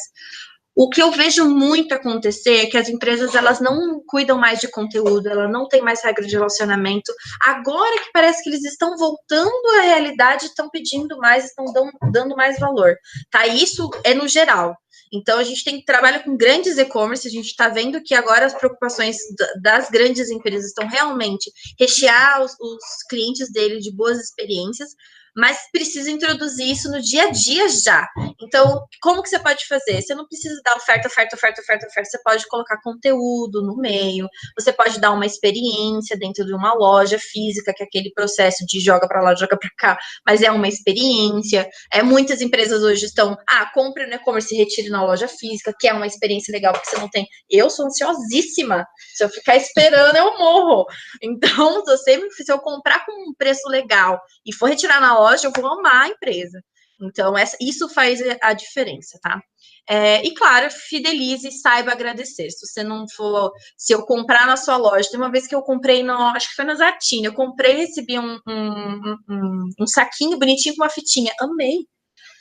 O que eu vejo muito acontecer é que as empresas elas não cuidam mais de conteúdo, elas não têm mais regra de relacionamento. Agora que parece que eles estão voltando à realidade, estão pedindo mais, estão dando mais valor. Tá? Isso é no geral. Então, a gente trabalha com grandes e-commerce, a gente está vendo que agora as preocupações das grandes empresas estão realmente rechear os clientes dele de boas experiências, mas precisa introduzir isso no dia a dia já. Então, como que você pode fazer? Você não precisa dar oferta, você pode colocar conteúdo no meio, você pode dar uma experiência dentro de uma loja física, que é aquele processo de joga para lá, joga para cá, mas é uma experiência. Muitas empresas hoje estão, compre no e-commerce e retire na loja física, que é uma experiência legal, porque você não tem... Eu sou ansiosíssima, se eu ficar esperando, eu morro. Então, se eu comprar com um preço legal e for retirar na loja, eu vou amar a empresa. Então, isso faz a diferença, tá? E, claro, fidelize e saiba agradecer. Se eu comprar na sua loja, tem uma vez que eu comprei, acho que foi na Zartini, eu comprei e recebi um saquinho bonitinho com uma fitinha. Amei.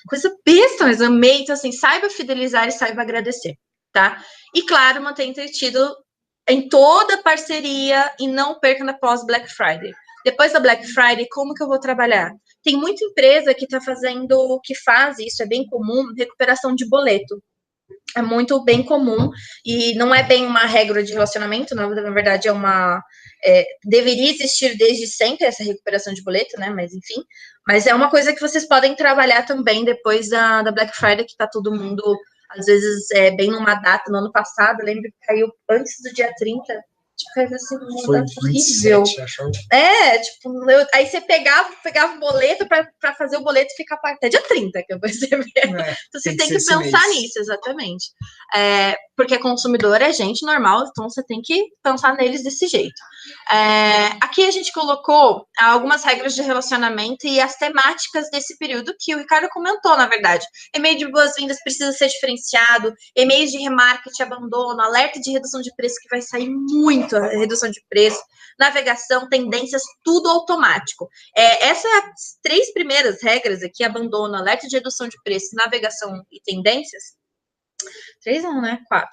Coisa besta, mas amei. Então, assim, saiba fidelizar e saiba agradecer, tá? E, claro, mantenha entretido em toda parceria e não perca na pós-Black Friday. Depois da Black Friday, como que eu vou trabalhar? Tem muita empresa que faz isso, é bem comum, recuperação de boleto. É muito bem comum e não é bem uma regra de relacionamento, na verdade é deveria existir desde sempre essa recuperação de boleto, né? Mas enfim, mas é uma coisa que vocês podem trabalhar também depois da Black Friday, que tá todo mundo, às vezes, bem numa data, no ano passado, eu lembro que caiu antes do dia 30, tipo, caiu assim, uma data horrível. Aí você pegava o boleto para fazer o boleto ficar até dia 30, que eu percebi. Então você tem que pensar nisso, exatamente. Porque consumidor é gente normal, então você tem que pensar neles desse jeito. Aqui a gente colocou algumas regras de relacionamento e as temáticas desse período que o Ricardo comentou, na verdade. E-mail de boas-vindas precisa ser diferenciado, e-mails de remarketing, abandono, alerta de redução de preço, que vai sair muito a redução de preço, navegação, tendências, tudo automático. Essas 3 primeiras regras aqui, abandono, alerta de redução de preço, navegação e tendências, 3 não, né? 4.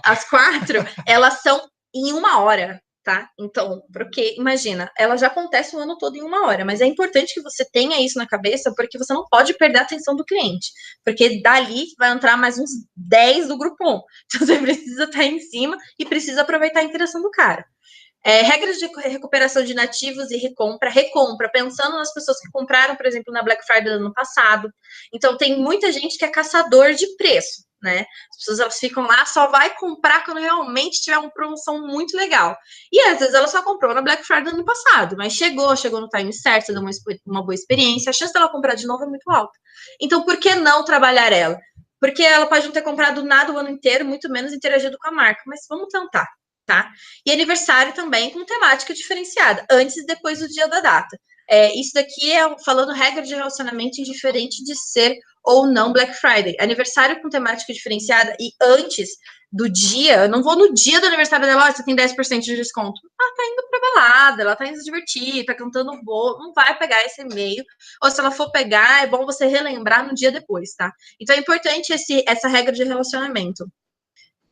As 4, elas são em 1 hora, tá? Então, porque, imagina, ela já acontece o ano todo em 1 hora, mas é importante que você tenha isso na cabeça, porque você não pode perder a atenção do cliente, porque dali vai entrar mais uns 10 do Groupon. Então, você precisa estar em cima e precisa aproveitar a interação do cara. Regras de recuperação de nativos e recompra, pensando nas pessoas que compraram, por exemplo, na Black Friday do ano passado. Então, tem muita gente que é caçador de preço, né? As pessoas, elas ficam lá, só vai comprar quando realmente tiver uma promoção muito legal. E, às vezes, ela só comprou na Black Friday do ano passado, mas chegou no time certo, deu uma boa experiência, a chance dela comprar de novo é muito alta. Então, por que não trabalhar ela? Porque ela pode não ter comprado nada o ano inteiro, muito menos interagido com a marca, mas vamos tentar. Tá? E aniversário também com temática diferenciada, antes e depois do dia da data. Isso daqui falando regra de relacionamento indiferente de ser ou não Black Friday. Aniversário com temática diferenciada e antes do dia, eu não vou no dia do aniversário dela, você tem 10% de desconto. Ela tá indo pra balada, ela tá indo se divertir, tá cantando bolo, não vai pegar esse e-mail, ou se ela for pegar, é bom você relembrar no dia depois, tá? Então é importante essa regra de relacionamento.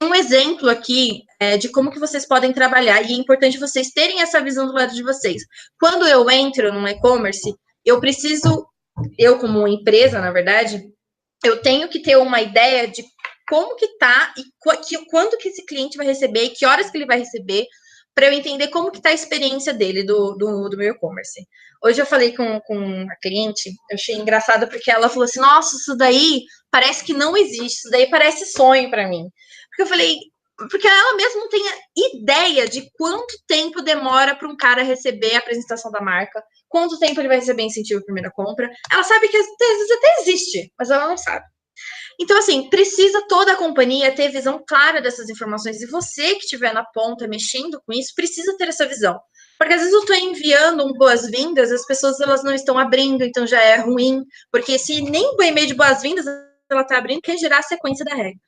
Um exemplo aqui de como que vocês podem trabalhar, e é importante vocês terem essa visão do lado de vocês. Quando eu entro no e-commerce, eu como empresa, na verdade, eu tenho que ter uma ideia de como que tá e quando que esse cliente vai receber e que horas que ele vai receber, para eu entender como que tá a experiência dele do meu e-commerce. Hoje eu falei com a cliente, eu achei engraçado porque ela falou assim, nossa, isso daí parece que não existe, isso daí parece sonho para mim. Porque eu falei, porque ela mesma não tem ideia de quanto tempo demora para um cara receber a apresentação da marca, quanto tempo ele vai receber incentivo à primeira compra. Ela sabe que às vezes até existe, mas ela não sabe. Então, assim, precisa toda a companhia ter visão clara dessas informações. E você que estiver na ponta mexendo com isso, precisa ter essa visão. Porque às vezes eu estou enviando um boas-vindas, as pessoas elas não estão abrindo, então já é ruim. Porque se nem o e-mail de boas-vindas ela está abrindo, quer gerar a sequência da regra.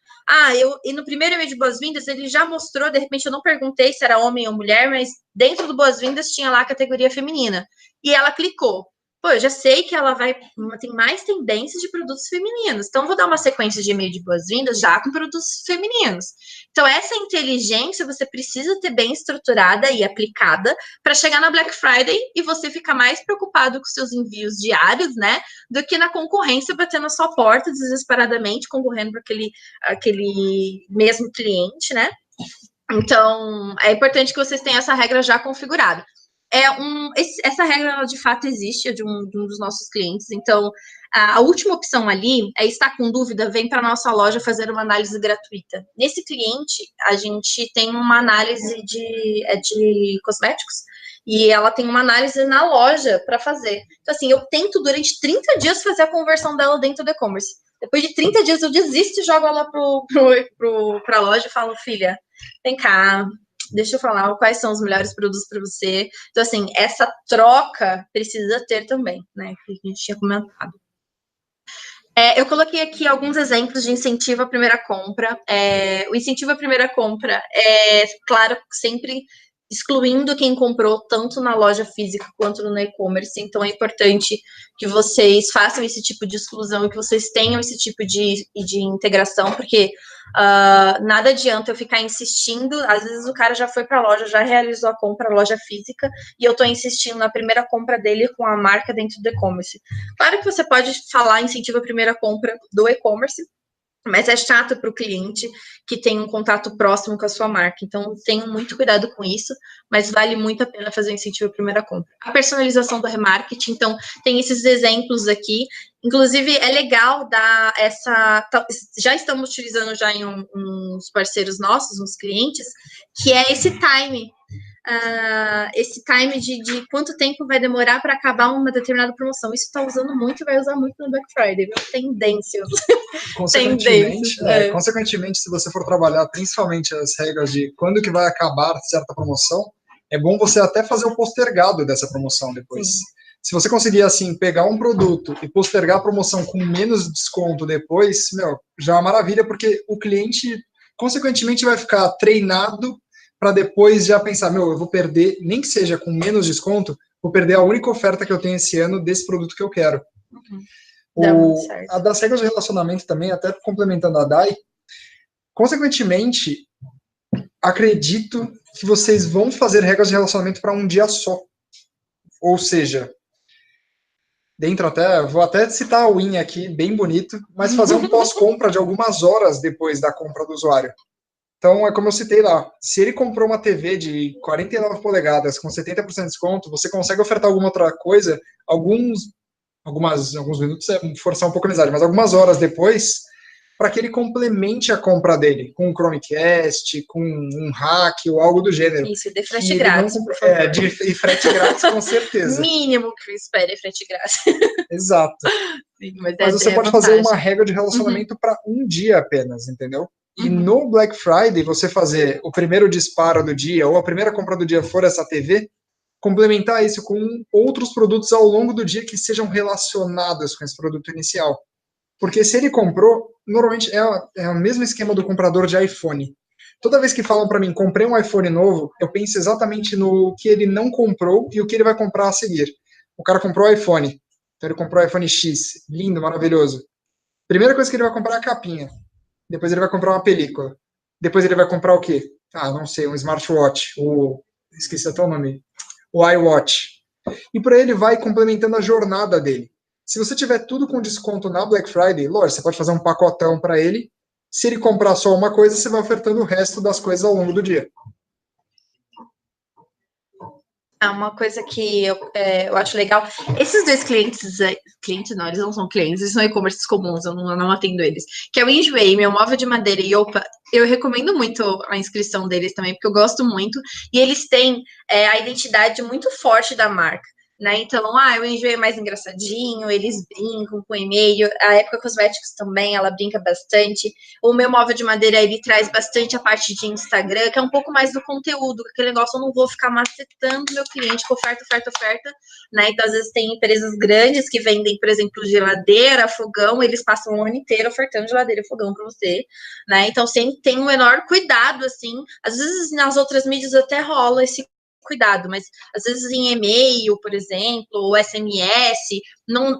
E no primeiro e-mail de boas-vindas, ele já mostrou, de repente eu não perguntei se era homem ou mulher, mas dentro do boas-vindas tinha lá a categoria feminina. E ela clicou. Pô, eu já sei que ela tem mais tendências de produtos femininos. Então, vou dar uma sequência de e-mail de boas-vindas já com produtos femininos. Então, essa inteligência você precisa ter bem estruturada e aplicada para chegar na Black Friday e você ficar mais preocupado com seus envios diários, né? Do que na concorrência batendo na sua porta desesperadamente, concorrendo para aquele mesmo cliente, né? Então, é importante que vocês tenham essa regra já configurada. Essa regra, de fato, existe, é de um dos nossos clientes. Então, a última opção ali é estar com dúvida, vem para a nossa loja fazer uma análise gratuita. Nesse cliente, a gente tem uma análise de cosméticos e ela tem uma análise na loja para fazer. Então, assim, eu tento durante 30 dias fazer a conversão dela dentro do e-commerce. Depois de 30 dias eu desisto e jogo ela para a loja e falo, filha, vem cá, deixa eu falar quais são os melhores produtos para você. Então, assim, essa troca precisa ter também, né? Que a gente tinha comentado. Eu coloquei aqui alguns exemplos de incentivo à primeira compra. O incentivo à primeira compra é, claro, sempre excluindo quem comprou tanto na loja física quanto no e-commerce. Então, é importante que vocês façam esse tipo de exclusão e que vocês tenham esse tipo de integração, porque nada adianta eu ficar insistindo. Às vezes o cara já foi para a loja, já realizou a compra na loja física e eu estou insistindo na primeira compra dele com a marca dentro do e-commerce. Claro que você pode falar incentivo à primeira compra do e-commerce, mas é chato para o cliente que tem um contato próximo com a sua marca. Então, tenham muito cuidado com isso, mas vale muito a pena fazer o incentivo à primeira compra. A personalização do remarketing, então, tem esses exemplos aqui. Inclusive, é legal dar essa... Já estamos utilizando já em uns parceiros nossos, uns clientes, que é esse time. Esse time de quanto tempo vai demorar para acabar uma determinada promoção. Isso está usando muito e vai usar muito no Black Friday, viu? Tendências. Consequentemente, se você for trabalhar principalmente as regras de quando que vai acabar certa promoção, é bom você até fazer o postergado dessa promoção depois. Sim. Se você conseguir, assim, pegar um produto e postergar a promoção com menos desconto depois, já é uma maravilha, porque o cliente, consequentemente, vai ficar treinado para depois já pensar, eu vou perder, nem que seja com menos desconto, vou perder a única oferta que eu tenho esse ano desse produto que eu quero. A das regras de relacionamento também, até complementando a Dai, consequentemente, acredito que vocês vão fazer regras de relacionamento para um dia só. Ou seja, vou até citar o Win aqui, bem bonito, mas fazer um pós-compra de algumas horas depois da compra do usuário. Então, é como eu citei lá, se ele comprou uma TV de 49 polegadas com 70% de desconto, você consegue ofertar alguma outra coisa, alguns minutos é forçar um pouco a amizade, mas algumas horas depois, para que ele complemente a compra dele, com um Chromecast, com um hack ou algo do gênero. Isso, de frete grátis, por favor. E frete grátis, com certeza. Mínimo que eu espere é frete grátis. Exato. Sim, mas você pode fazer uma regra de relacionamento para um dia apenas, entendeu? E no Black Friday, você fazer o primeiro disparo do dia, ou a primeira compra do dia for essa TV, complementar isso com outros produtos ao longo do dia que sejam relacionados com esse produto inicial. Porque se ele comprou, normalmente é o mesmo esquema do comprador de iPhone. Toda vez que falam para mim, comprei um iPhone novo, eu penso exatamente no que ele não comprou e o que ele vai comprar a seguir. O cara comprou o iPhone, então ele comprou o iPhone X, lindo, maravilhoso. Primeira coisa que ele vai comprar é a capinha. Depois ele vai comprar uma película. Depois ele vai comprar o quê? Não sei, um smartwatch. Esqueci até o nome. O iWatch. E por aí ele vai complementando a jornada dele. Se você tiver tudo com desconto na Black Friday, lógico, você pode fazer um pacotão para ele. Se ele comprar só uma coisa, você vai ofertando o resto das coisas ao longo do dia. Uma coisa que eu acho legal, esses dois clientes não, eles não são clientes, eles são e-commerces comuns, eu não atendo eles, que é o Enjoei, meu móvel de madeira e Opa, eu recomendo muito a inscrição deles também, porque eu gosto muito, e eles têm a identidade muito forte da marca. Né? Então, o Enjoei é mais engraçadinho, eles brincam com e-mail, a Época Cosméticos também, ela brinca bastante, o meu móvel de madeira, ele traz bastante a parte de Instagram, que é um pouco mais do conteúdo, aquele negócio, eu não vou ficar macetando meu cliente com oferta, né? Então, às vezes tem empresas grandes que vendem, por exemplo, geladeira, fogão, eles passam o ano inteiro ofertando geladeira e fogão para você, né? Então, sempre tem um menor cuidado, assim, às vezes nas outras mídias até rola esse cuidado, mas às vezes em e-mail, por exemplo, ou SMS,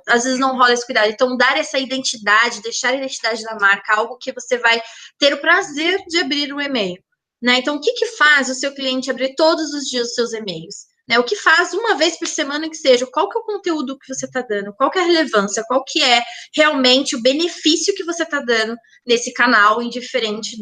às vezes não rola esse cuidado. Então, dar essa identidade, deixar a identidade da marca, algo que você vai ter o prazer de abrir o e-mail. Né? Então, o que faz o seu cliente abrir todos os dias os seus e-mails? Né? O que faz uma vez por semana que seja? Qual que é o conteúdo que você está dando? Qual que é a relevância? Qual que é realmente o benefício que você está dando nesse canal, indiferente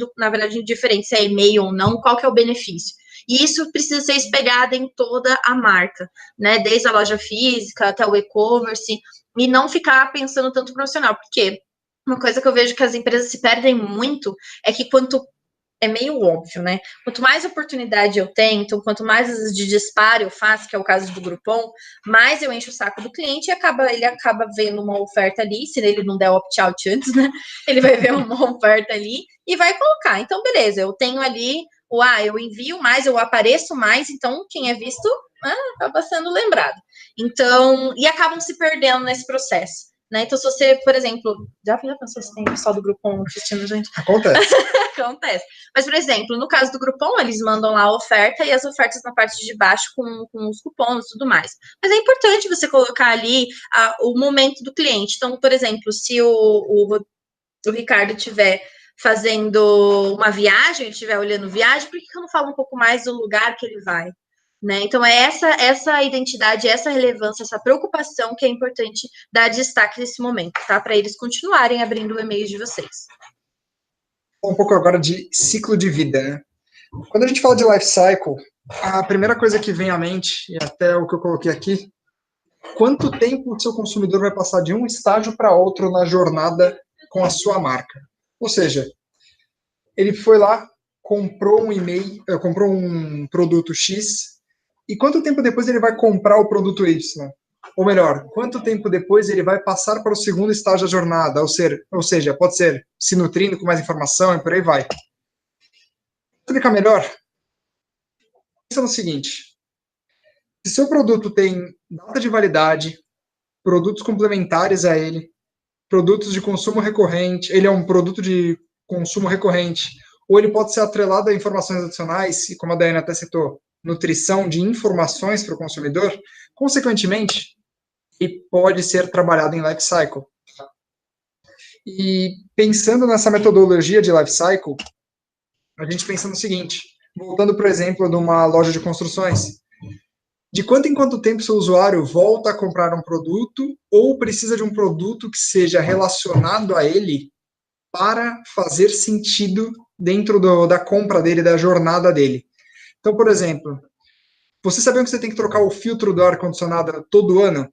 se é e-mail ou não, qual que é o benefício? E isso precisa ser espelhado em toda a marca, né? Desde a loja física até o e-commerce, e não ficar pensando tanto no profissional, porque uma coisa que eu vejo que as empresas se perdem muito é que é meio óbvio, né? Quanto mais oportunidade eu tenho, então quanto mais de disparo eu faço, que é o caso do Groupon, mais eu encho o saco do cliente e ele acaba vendo uma oferta ali, se ele não der opt-out antes, né? Ele vai ver uma oferta ali e vai colocar. Então, beleza, eu tenho ali eu envio mais, eu apareço mais, então quem é visto acaba sendo lembrado. Então, e acabam se perdendo nesse processo. Né? Então, se você, por exemplo, já pensou se tem pessoal do Groupon assistindo, gente? Acontece. Acontece. Mas, por exemplo, no caso do Groupon, eles mandam lá a oferta e as ofertas na parte de baixo com os cupons e tudo mais. Mas é importante você colocar ali o momento do cliente. Então, por exemplo, se o Ricardo tiver fazendo uma viagem, ele estiver olhando viagem, por que eu não falo um pouco mais do lugar que ele vai? Né? Então, é essa identidade, essa relevância, essa preocupação que é importante dar destaque nesse momento, tá? Para eles continuarem abrindo o e-mail de vocês. Um pouco agora de ciclo de vida, né? Quando a gente fala de life cycle, a primeira coisa que vem à mente, e até o que eu coloquei aqui, quanto tempo o seu consumidor vai passar de um estágio para outro na jornada com a sua marca? Ou seja, ele foi lá, comprou um e-mail, comprou um produto X, e quanto tempo depois ele vai comprar o produto Y? Ou melhor, quanto tempo depois ele vai passar para o segundo estágio da jornada? Ou seja, pode ser se nutrindo com mais informação e por aí vai. Para explicar melhor, pensa no seguinte: se seu produto tem data de validade, produtos complementares a ele, produtos de consumo recorrente, ele é um produto de consumo recorrente, ou ele pode ser atrelado a informações adicionais, e como a Daiane até citou, nutrição de informações para o consumidor, consequentemente, ele pode ser trabalhado em life cycle. E pensando nessa metodologia de life cycle, a gente pensa no seguinte, voltando para o exemplo de uma loja de construções, de quanto em quanto tempo seu usuário volta a comprar um produto ou precisa de um produto que seja relacionado a ele para fazer sentido dentro da compra dele, da jornada dele. Então, por exemplo, você sabia que você tem que trocar o filtro do ar-condicionado todo ano?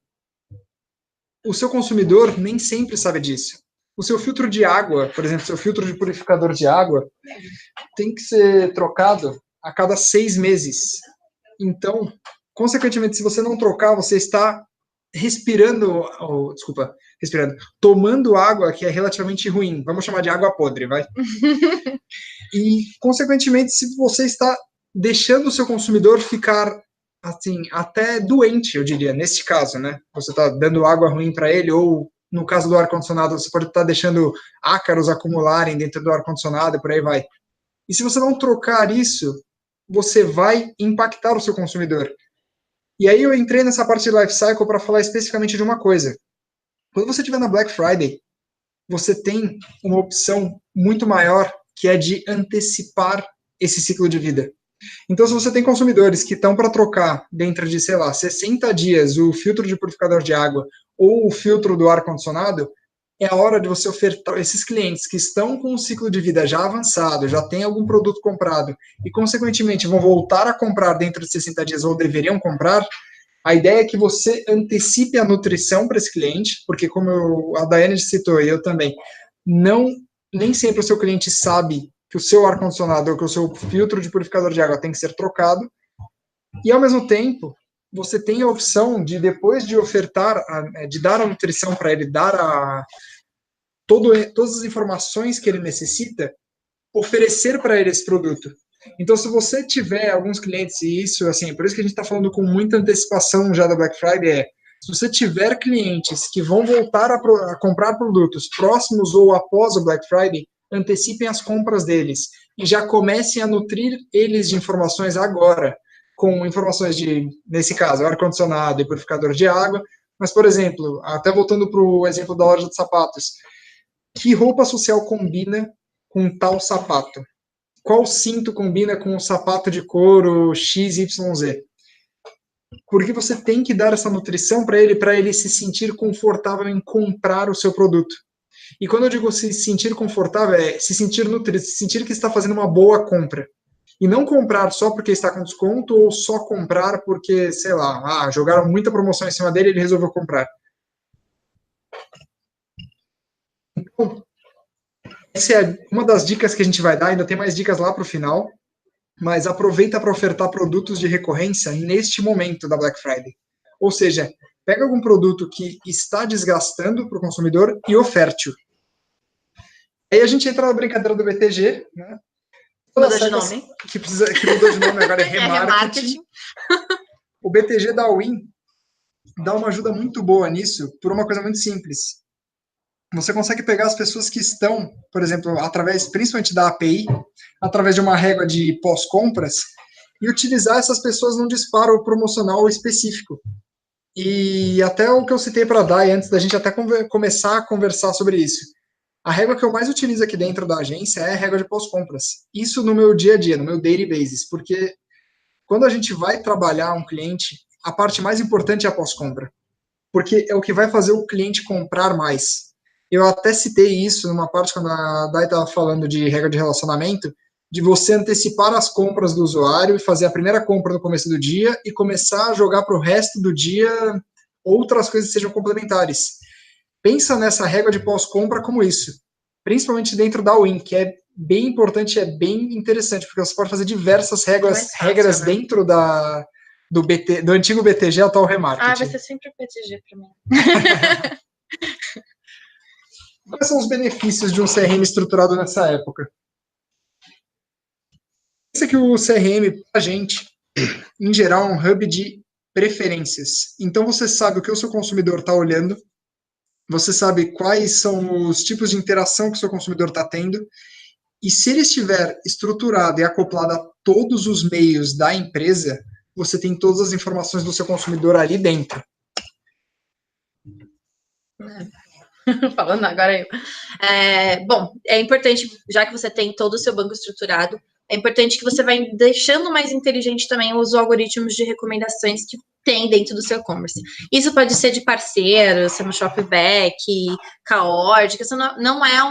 O seu consumidor nem sempre sabe disso. O seu filtro de água, por exemplo, seu filtro de purificador de água, tem que ser trocado a cada 6 meses. Então, consequentemente, se você não trocar, você está tomando água que é relativamente ruim. Vamos chamar de água podre, vai? E, consequentemente, se você está deixando o seu consumidor ficar, assim, até doente, eu diria, nesse caso, né? Você está dando água ruim para ele, ou, no caso do ar-condicionado, você pode estar deixando ácaros acumularem dentro do ar-condicionado e por aí vai. E se você não trocar isso, você vai impactar o seu consumidor. E aí eu entrei nessa parte de life cycle para falar especificamente de uma coisa. Quando você estiver na Black Friday, você tem uma opção muito maior, que é de antecipar esse ciclo de vida. Então, se você tem consumidores que estão para trocar dentro de, 60 dias o filtro de purificador de água ou o filtro do ar-condicionado, é a hora de você ofertar esses clientes que estão com um ciclo de vida já avançado, já tem algum produto comprado e, consequentemente, vão voltar a comprar dentro de 60 dias ou deveriam comprar. A ideia é que você antecipe a nutrição para esse cliente, porque como a Daiane citou e eu também, nem sempre o seu cliente sabe que o seu ar-condicionado ou que o seu filtro de purificador de água tem que ser trocado. E, ao mesmo tempo, você tem a opção de, depois de ofertar, de dar a nutrição para ele, dar todas as informações que ele necessita, oferecer para ele esse produto. Então, se você tiver alguns clientes, e isso, assim, por isso que a gente está falando com muita antecipação já da Black Friday, se você tiver clientes que vão voltar a comprar produtos próximos ou após o Black Friday, antecipem as compras deles e já comecem a nutrir eles de informações agora, com informações de, nesse caso, ar-condicionado e purificador de água. Mas, por exemplo, até voltando para o exemplo da loja de sapatos, que roupa social combina com tal sapato? Qual cinto combina com o sapato de couro XYZ? Porque você tem que dar essa nutrição para ele se sentir confortável em comprar o seu produto. E quando eu digo se sentir confortável, é se sentir nutrido, se sentir que está fazendo uma boa compra. E não comprar só porque está com desconto ou só comprar porque, sei lá, jogaram muita promoção em cima dele e ele resolveu comprar. Então, essa é uma das dicas que a gente vai dar, ainda tem mais dicas lá para o final, mas aproveita para ofertar produtos de recorrência neste momento da Black Friday. Ou seja, pega algum produto que está desgastando para o consumidor e oferte-o. Aí a gente entra na brincadeira do BTG, né? Mudou de nome. Que mudou de nome, agora é remarketing. O BTG da Win dá uma ajuda muito boa nisso, por uma coisa muito simples. Você consegue pegar as pessoas que estão, por exemplo, principalmente da API, através de uma régua de pós-compras, e utilizar essas pessoas num disparo promocional específico. E até o que eu citei para a Dai, antes da gente até começar a conversar sobre isso. A régua que eu mais utilizo aqui dentro da agência é a régua de pós-compras. Isso no meu dia a dia, no meu daily basis, porque quando a gente vai trabalhar um cliente, a parte mais importante é a pós-compra, porque é o que vai fazer o cliente comprar mais. Eu até citei isso numa parte quando a Dai estava falando de regra de relacionamento, de você antecipar as compras do usuário e fazer a primeira compra no começo do dia e começar a jogar para o resto do dia outras coisas que sejam complementares. Pensa nessa regra de pós-compra como isso, principalmente dentro da Win, que é bem importante, é bem interessante, porque você pode fazer diversas regras dentro do antigo BTG atual remarketing. Vai ser sempre BTG para mim. Quais são os benefícios de um CRM estruturado nessa época? Pensa que o CRM, para a gente, em geral, é um hub de preferências. Então, você sabe o que o seu consumidor está olhando, você sabe quais são os tipos de interação que o seu consumidor está tendo, e se ele estiver estruturado e acoplado a todos os meios da empresa, você tem todas as informações do seu consumidor ali dentro. Falando agora eu. Bom, é importante, já que você tem todo o seu banco estruturado, é importante que você vai deixando mais inteligente também os algoritmos de recomendações que tem dentro do seu e-commerce. Isso pode ser de parceiros, sendo Shopback, Kaord, que isso não é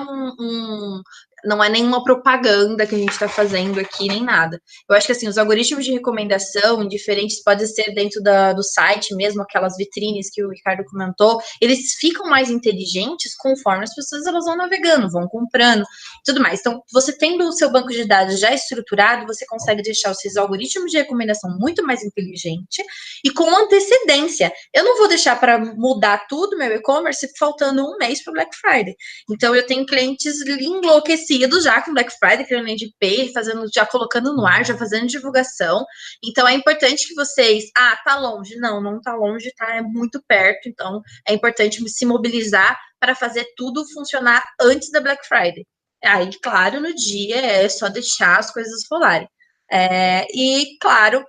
não é nenhuma propaganda que a gente está fazendo aqui, nem nada. Eu acho que, assim, os algoritmos de recomendação diferentes podem ser dentro do site mesmo, aquelas vitrines que o Ricardo comentou, eles ficam mais inteligentes conforme as pessoas elas vão navegando, vão comprando, tudo mais. Então, você tendo o seu banco de dados já estruturado, você consegue deixar os seus algoritmos de recomendação muito mais inteligente e com antecedência. Eu não vou deixar para mudar tudo meu e-commerce faltando um mês para Black Friday. Então, eu tenho clientes enlouquecidos já com Black Friday, criando landing page, já colocando no ar, já fazendo divulgação. Então, é importante que vocês... tá longe. Não tá longe, tá? É muito perto. Então, é importante se mobilizar para fazer tudo funcionar antes da Black Friday. Aí, claro, no dia é só deixar as coisas rolarem. E, claro,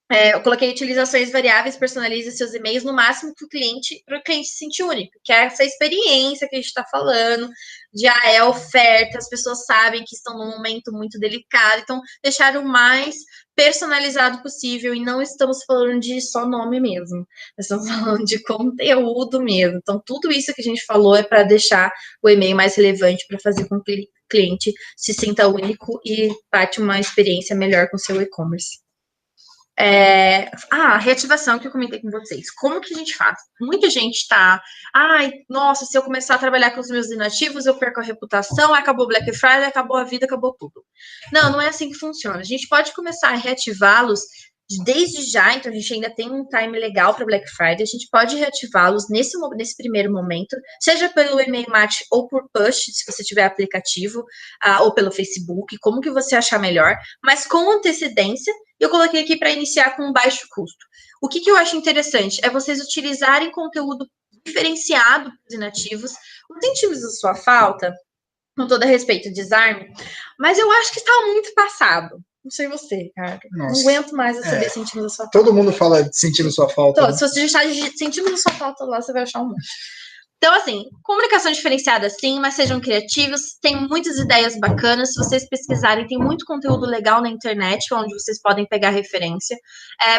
eu coloquei utilizações variáveis, personalize seus e-mails no máximo para o cliente se sentir único, que é essa experiência que a gente está falando, é oferta, as pessoas sabem que estão num momento muito delicado, então deixar o mais personalizado possível, e não estamos falando de só nome mesmo, nós estamos falando de conteúdo mesmo, então tudo isso que a gente falou é para deixar o e-mail mais relevante, para fazer com que o cliente se sinta único e parte uma experiência melhor com o seu e-commerce. A reativação que eu comentei com vocês. Como que a gente faz? Muita gente está... nossa, se eu começar a trabalhar com os meus inativos, eu perco a reputação, acabou o Black Friday, acabou a vida, acabou tudo. Não é assim que funciona. A gente pode começar a reativá-los desde já, então a gente ainda tem um time legal para Black Friday, a gente pode reativá-los nesse primeiro momento, seja pelo e-mail match ou por push, se você tiver aplicativo, ou pelo Facebook, como que você achar melhor, mas com antecedência. Eu coloquei aqui para iniciar com baixo custo. O que eu acho interessante é vocês utilizarem conteúdo diferenciado para os inativos. Os sentidos da sua falta, com todo respeito, desarme, mas eu acho que está muito passado. Não sei você, cara. Não aguento mais saber sentindo da sua falta. Todo mundo fala de sentindo sua falta. Então, né? Se você já está sentindo da sua falta lá, você vai achar um monte. Então, assim, comunicação diferenciada sim, mas sejam criativos, tem muitas ideias bacanas, se vocês pesquisarem, tem muito conteúdo legal na internet, onde vocês podem pegar referência.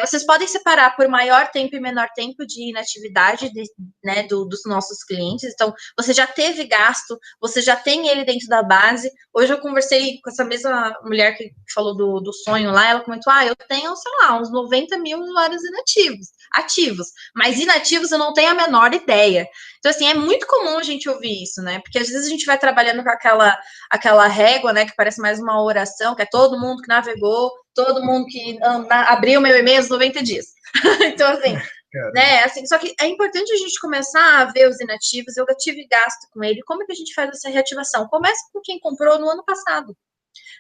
Vocês podem separar por maior tempo e menor tempo de inatividade dos nossos clientes, então, você já teve gasto, você já tem ele dentro da base. Hoje eu conversei com essa mesma mulher que falou do sonho lá, ela comentou, eu tenho, sei lá, uns 90 mil usuários ativos, mas inativos eu não tenho a menor ideia. Então, assim, é muito comum a gente ouvir isso, né? Porque às vezes a gente vai trabalhando com aquela régua, né? Que parece mais uma oração, que é todo mundo que navegou, todo mundo que abriu meu e-mail nos 90 dias. Então, assim, né? Assim, só que é importante a gente começar a ver os inativos. Eu tive gasto com ele. Como é que a gente faz essa reativação? Começa com quem comprou no ano passado.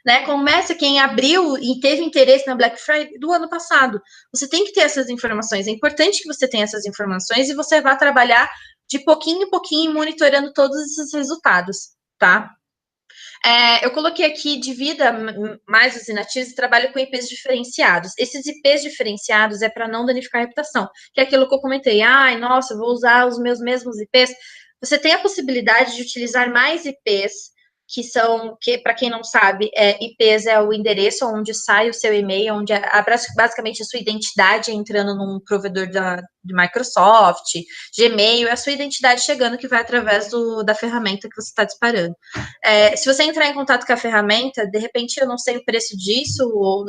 Né? Começa quem abriu e teve interesse na Black Friday do ano passado. Você tem que ter essas informações. É importante que você tenha essas informações e você vá trabalhar de pouquinho em pouquinho, monitorando todos esses resultados, tá? Eu coloquei aqui, divida mais os inativos e trabalho com IPs diferenciados. Esses IPs diferenciados é para não danificar a reputação, que é aquilo que eu comentei. Nossa, eu vou usar os meus mesmos IPs. Você tem a possibilidade de utilizar mais IPs, que para quem não sabe, IPs é o endereço onde sai o seu e-mail, onde basicamente a sua identidade entrando num provedor de Microsoft, Gmail, é a sua identidade chegando que vai através da ferramenta que você está disparando. Se você entrar em contato com a ferramenta, de repente eu não sei o preço disso, ou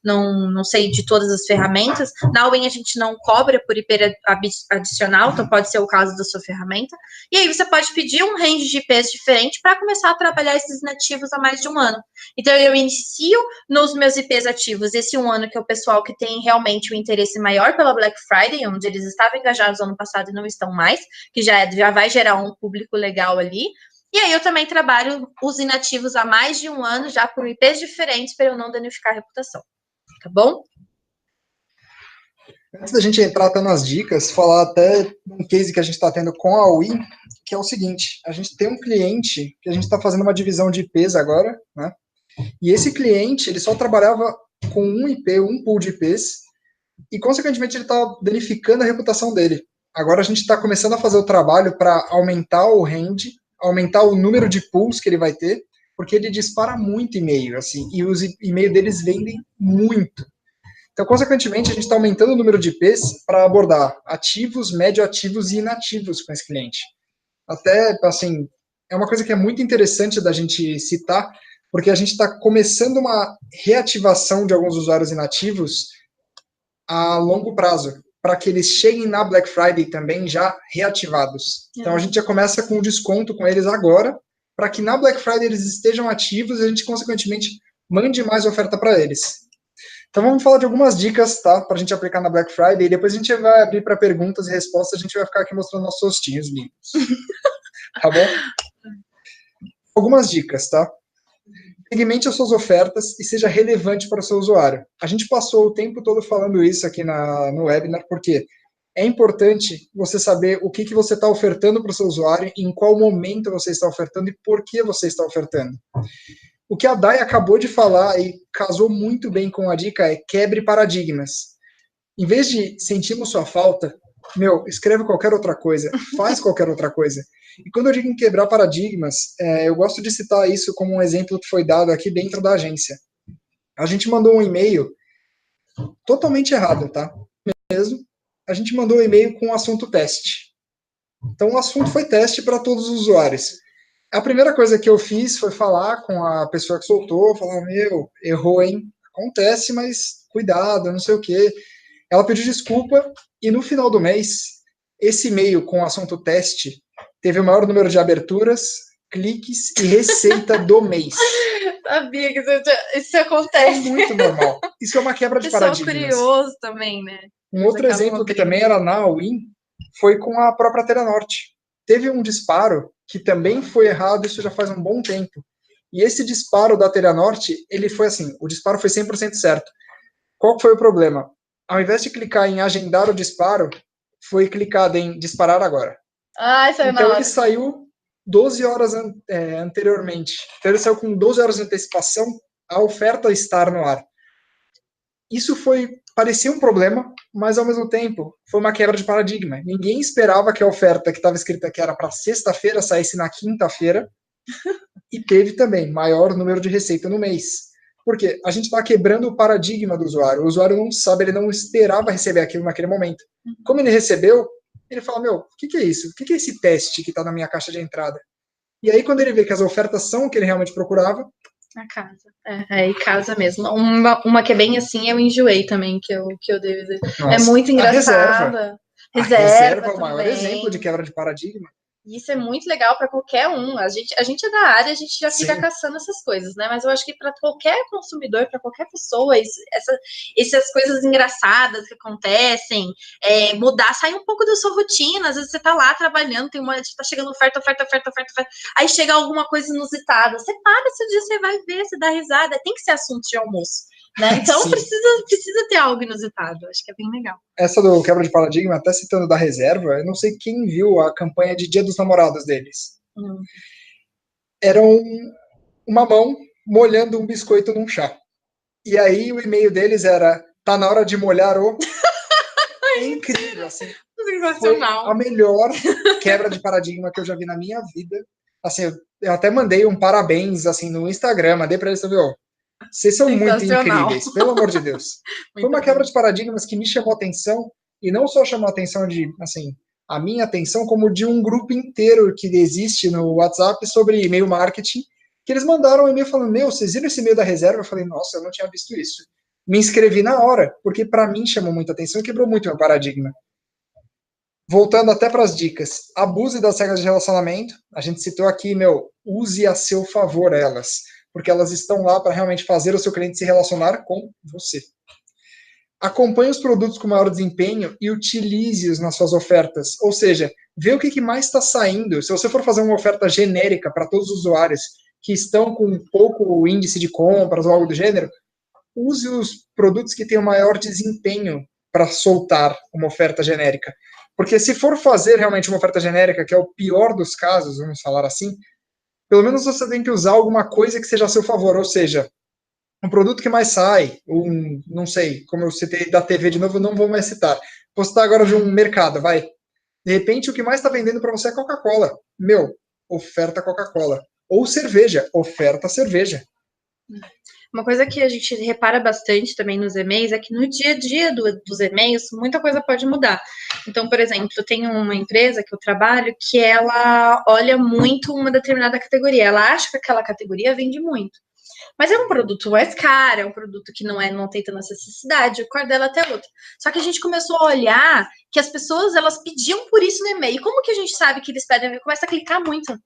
não sei de todas as ferramentas, na All-in a gente não cobra por IP adicional, então pode ser o caso da sua ferramenta, e aí você pode pedir um range de IPs diferente para começar a trabalhar esses nativos há mais de um ano. Então eu inicio nos meus IPs ativos esse um ano, que é o pessoal que tem realmente o interesse maior pela Black Friday, onde eles estavam engajados ano passado e não estão mais, que já vai gerar um público legal ali. E aí eu também trabalho os inativos há mais de um ano, já por IPs diferentes, para eu não danificar a reputação. Tá bom? Antes da gente entrar até nas dicas, falar até um case que a gente está tendo com a Wii, que é o seguinte, a gente tem um cliente que a gente está fazendo uma divisão de IPs agora, né? E esse cliente, ele só trabalhava com um IP, um pool de IPs, e consequentemente ele está danificando a reputação dele. Agora a gente está começando a fazer o trabalho para aumentar o range, aumentar o número de pools que ele vai ter, porque ele dispara muito e-mail, assim, e os e-mails deles vendem muito. Então, consequentemente, a gente está aumentando o número de IPs para abordar ativos, médio ativos e inativos com esse cliente. Até, assim, é uma coisa que é muito interessante da gente citar, porque a gente está começando uma reativação de alguns usuários inativos a longo prazo, para que eles cheguem na Black Friday também já reativados. Então, a gente já começa com um desconto com eles agora, para que na Black Friday eles estejam ativos e a gente, consequentemente, mande mais oferta para eles. Então vamos falar de algumas dicas, tá? Para a gente aplicar na Black Friday, e depois a gente vai abrir para perguntas e respostas, a gente vai ficar aqui mostrando nossos rostinhos lindos. Tá bom? Algumas dicas, tá? Segmente as suas ofertas e seja relevante para o seu usuário. A gente passou o tempo todo falando isso aqui no webinar, porque é importante você saber o que você está ofertando para o seu usuário, em qual momento você está ofertando e por que você está ofertando. O que a Dai acabou de falar e casou muito bem com a dica é quebre paradigmas. Em vez de sentirmos sua falta, escreve qualquer outra coisa, faz qualquer outra coisa. E quando eu digo em quebrar paradigmas, eu gosto de citar isso como um exemplo que foi dado aqui dentro da agência. A gente mandou um e-mail totalmente errado, tá? Mesmo. A gente mandou um e-mail com o assunto teste. Então o assunto foi teste para todos os usuários. A primeira coisa que eu fiz foi falar com a pessoa que soltou, falar, errou, hein? Acontece, mas cuidado, não sei o quê. Ela pediu desculpa e no final do mês, esse e-mail com o assunto teste teve o maior número de aberturas, cliques e receita do mês. Sabia que isso acontece. É muito normal. Isso é uma quebra de paradigmas. Curioso também, né? Um outro exemplo que também era na All-in foi com a própria Telenorte. Teve um disparo que também foi errado, isso já faz um bom tempo. E esse disparo da Telenorte, ele foi assim, o disparo foi 100% certo. Qual foi o problema? Ao invés de clicar em agendar o disparo, foi clicado em disparar agora. Então ele saiu 12 horas anteriormente. Então ele saiu com 12 horas de antecipação a oferta estar no ar. Isso parecia um problema, mas ao mesmo tempo foi uma quebra de paradigma. Ninguém esperava que a oferta que estava escrita que era para sexta-feira saísse na quinta-feira e teve também maior número de receita no mês. Porque a gente está quebrando o paradigma do usuário. O usuário não sabe, ele não esperava receber aquilo naquele momento. Como ele recebeu, ele fala, o que é isso? O que é esse teste que está na minha caixa de entrada? E aí quando ele vê que as ofertas são o que ele realmente procurava, na casa. Aí casa mesmo. Uma que é bem assim, eu enjoei também, que eu devo dizer. Nossa, é muito engraçada. Reserva é o maior exemplo de quebra de paradigma. Isso é muito legal para qualquer um. A gente é da área, a gente já fica caçando essas coisas, né? Mas eu acho que para qualquer consumidor, para qualquer pessoa, essas coisas engraçadas que acontecem, mudar, sair um pouco da sua rotina. Às vezes você tá lá trabalhando, tá chegando oferta. Aí chega alguma coisa inusitada. Você para esse dia, você vai ver, você dá risada. Tem que ser assunto de almoço. Né? Então precisa ter algo inusitado, acho que é bem legal. Essa do quebra de paradigma, até citando da reserva, eu não sei quem viu a campanha de Dia dos Namorados deles. Era uma mão molhando um biscoito num chá. E aí o e-mail deles era, tá na hora de molhar o... É incrível, assim. Sensacional. Foi a melhor quebra de paradigma que eu já vi na minha vida. Assim, eu até mandei um parabéns assim no Instagram, mandei pra eles, viu? Vocês são muito incríveis, pelo amor de Deus. Foi uma quebra de paradigmas que me chamou a atenção, E não só chamou a atenção de, assim, a minha atenção, como de um grupo inteiro que existe no WhatsApp sobre e-mail marketing, que eles mandaram um e-mail falando, vocês viram esse e-mail da reserva? Eu falei, nossa, eu não tinha visto isso. Me inscrevi na hora, porque para mim chamou muita atenção e quebrou muito meu paradigma. Voltando até para as dicas, abuse das regras de relacionamento. A gente citou aqui, use a seu favor elas, porque elas estão lá para realmente fazer o seu cliente se relacionar com você. Acompanhe os produtos com maior desempenho e utilize-os nas suas ofertas. Ou seja, vê o que mais está saindo. Se você for fazer uma oferta genérica para todos os usuários que estão com pouco índice de compras ou algo do gênero, use os produtos que têm o maior desempenho para soltar uma oferta genérica. Porque se for fazer realmente uma oferta genérica, que é o pior dos casos, vamos falar assim, pelo menos você tem que usar alguma coisa que seja a seu favor. Ou seja, um produto que mais sai, não sei, como eu citei da TV de novo, eu não vou mais citar. Vou citar agora de um mercado, vai. De repente, o que mais está vendendo para você é Coca-Cola. Oferta Coca-Cola. Ou cerveja, oferta cerveja. Uma coisa que a gente repara bastante também nos e-mails é que no dia a dia dos e-mails, muita coisa pode mudar. Então, por exemplo, eu tenho uma empresa que eu trabalho que ela olha muito uma determinada categoria. Ela acha que aquela categoria vende muito. Mas é um produto mais caro, é um produto que não tem tanta necessidade, o core dela até outro. Só que a gente começou a olhar que as pessoas, elas pediam por isso no e-mail. Como que a gente sabe que eles pedem? Começa a clicar muito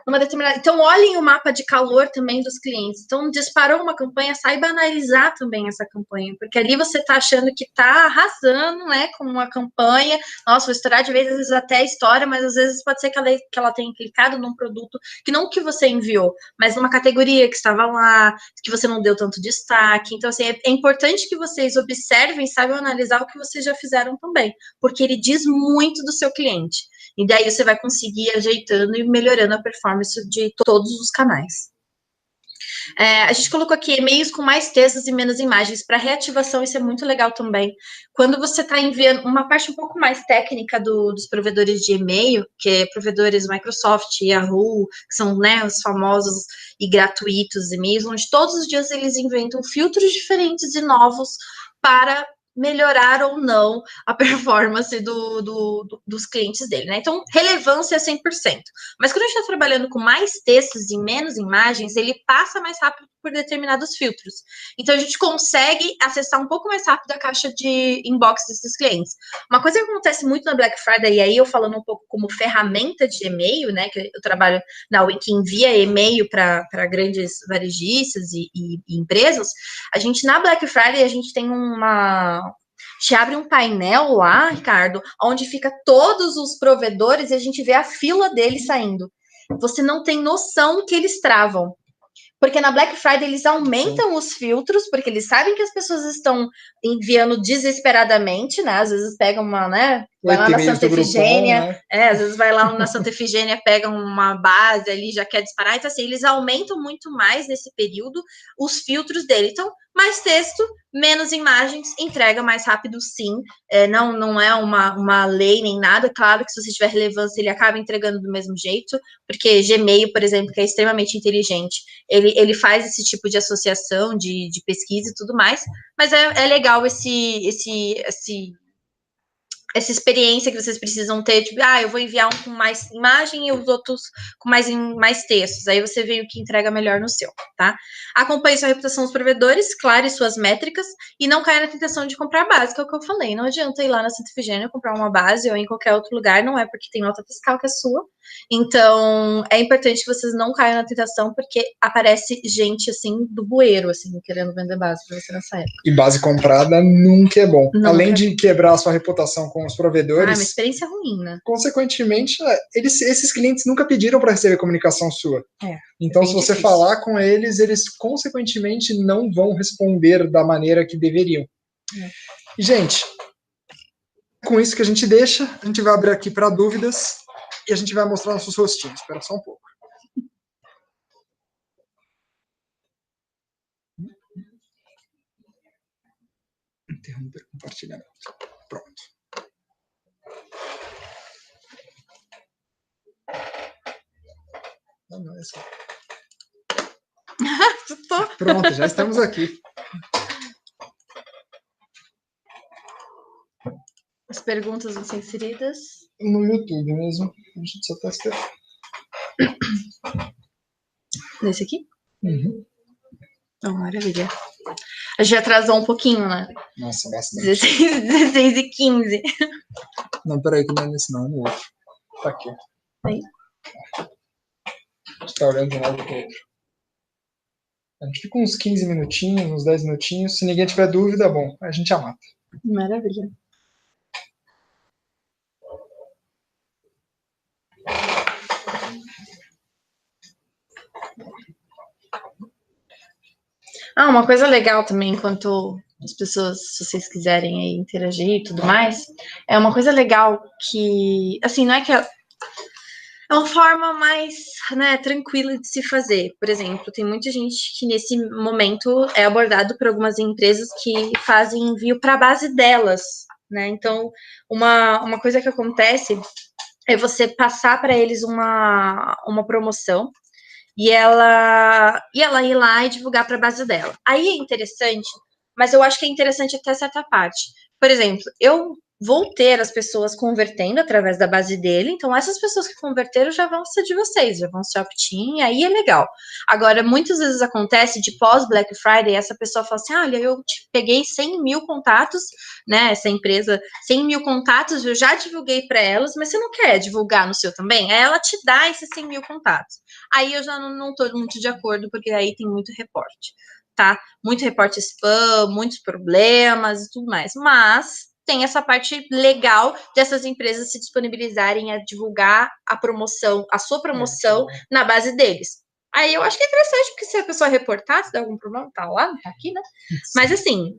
numa determinada... Então, olhem o mapa de calor também dos clientes. Então, disparou uma campanha, saiba analisar também essa campanha, porque ali você está achando que está arrasando, né, com uma campanha. Nossa, vou estourar de vez, às vezes até a história, mas às vezes pode ser que ela tenha clicado num produto que não que você enviou, mas numa categoria que estava lá, que você não deu tanto destaque. Então, assim, é importante que vocês observem, saibam analisar o que vocês já fizeram também, porque ele diz muito do seu cliente. E daí você vai conseguir ir ajeitando e melhorando a performance de todos os canais. A gente colocou aqui e-mails com mais textos e menos imagens. Para reativação, isso é muito legal também. Quando você está enviando uma parte um pouco mais técnica dos provedores de e-mail, que é provedores Microsoft, Yahoo, que são, né, os famosos e gratuitos e-mails, onde todos os dias eles inventam filtros diferentes e novos para melhorar ou não a performance dos clientes dele, né? Então, relevância é 100%. Mas quando a gente está trabalhando com mais textos e menos imagens, ele passa mais rápido por determinados filtros. Então, a gente consegue acessar um pouco mais rápido a caixa de inbox desses clientes. Uma coisa que acontece muito na Black Friday, e aí eu falando um pouco como ferramenta de e-mail, né? Que eu trabalho na Wiki, envia e-mail para grandes varejistas e empresas. A gente, na Black Friday, a gente tem a gente abre um painel lá, Ricardo, onde fica todos os provedores e a gente vê a fila deles saindo. Você não tem noção que eles travam. Porque na Black Friday eles aumentam os filtros, porque eles sabem que as pessoas estão enviando desesperadamente, né? Às vezes pegam uma, né? Vai lá na Santa Efigênia, né? Às vezes vai lá na Santa Efigênia, pega uma base ali, já quer disparar. Então, assim, eles aumentam muito mais nesse período os filtros dele. Então, mais texto, menos imagens, entrega mais rápido, sim. Não é uma lei nem nada. Claro que se você tiver relevância, ele acaba entregando do mesmo jeito, porque Gmail, por exemplo, que é extremamente inteligente, ele faz esse tipo de associação de pesquisa e tudo mais, mas é legal essa experiência que vocês precisam ter, tipo, eu vou enviar um com mais imagem e os outros com mais textos, aí você vê o que entrega melhor no seu, tá? Acompanhe sua reputação dos provedores, clare suas métricas e não caia na tentação de comprar básica, é o que eu falei, não adianta ir lá na Santa Efigênia comprar uma base ou em qualquer outro lugar, não é porque tem nota fiscal que é sua, então é importante que vocês não caiam na tentação, porque aparece gente, assim, do bueiro, assim, querendo vender base pra você nessa época. E base comprada nunca é bom. Além de quebrar a sua reputação com os provedores... uma experiência ruim, né? Consequentemente, esses clientes nunca pediram para receber comunicação sua. Então, se você difícil falar com eles, eles consequentemente não vão responder da maneira que deveriam. E, gente, com isso que a gente deixa, a gente vai abrir aqui para dúvidas e a gente vai mostrar nossos rostinhos. Espera só um pouco. Interromper compartilhamento. Pronto. Não é só. Pronto, já estamos aqui. perguntas vão ser inseridas? No YouTube mesmo. A gente só tá esperando. Nesse aqui? Uhum. Oh, maravilha. A gente atrasou um pouquinho, né? Nossa, bastante. 16 e 15. Não, peraí, que não é nesse não, é no outro. Tá aqui. Aí. A gente tá olhando de um lado pro outro. A gente fica uns 15 minutinhos, uns 10 minutinhos. Se ninguém tiver dúvida, bom, a gente já mata. Maravilha. Uma coisa legal também, enquanto as pessoas, se vocês quiserem aí interagir e tudo mais, é uma coisa legal que, assim, não é que é uma forma mais, né, tranquila de se fazer. Por exemplo, tem muita gente que nesse momento é abordado por algumas empresas que fazem envio para a base delas, né? Então, uma coisa que acontece é você passar para eles uma promoção e ela ir lá e divulgar para a base dela. Aí é interessante, mas eu acho que é interessante até certa parte. Por exemplo, eu vou ter as pessoas convertendo através da base dele, então essas pessoas que converteram já vão ser de vocês, já vão ser opt-in, aí é legal. Agora, muitas vezes acontece de pós-Black Friday, essa pessoa fala assim, olha, eu peguei 100 mil contatos, né, essa empresa, 100 mil contatos, eu já divulguei para elas, mas você não quer divulgar no seu também? Aí ela te dá esses 100 mil contatos. Aí eu já não estou muito de acordo, porque aí tem muito reporte, tá? Muito reporte spam, muitos problemas e tudo mais. Mas tem essa parte legal dessas empresas se disponibilizarem a divulgar a promoção, a sua promoção na base deles. Aí eu acho que é interessante, porque se a pessoa reportar, se der algum problema, tá lá, tá aqui, né? Mas assim,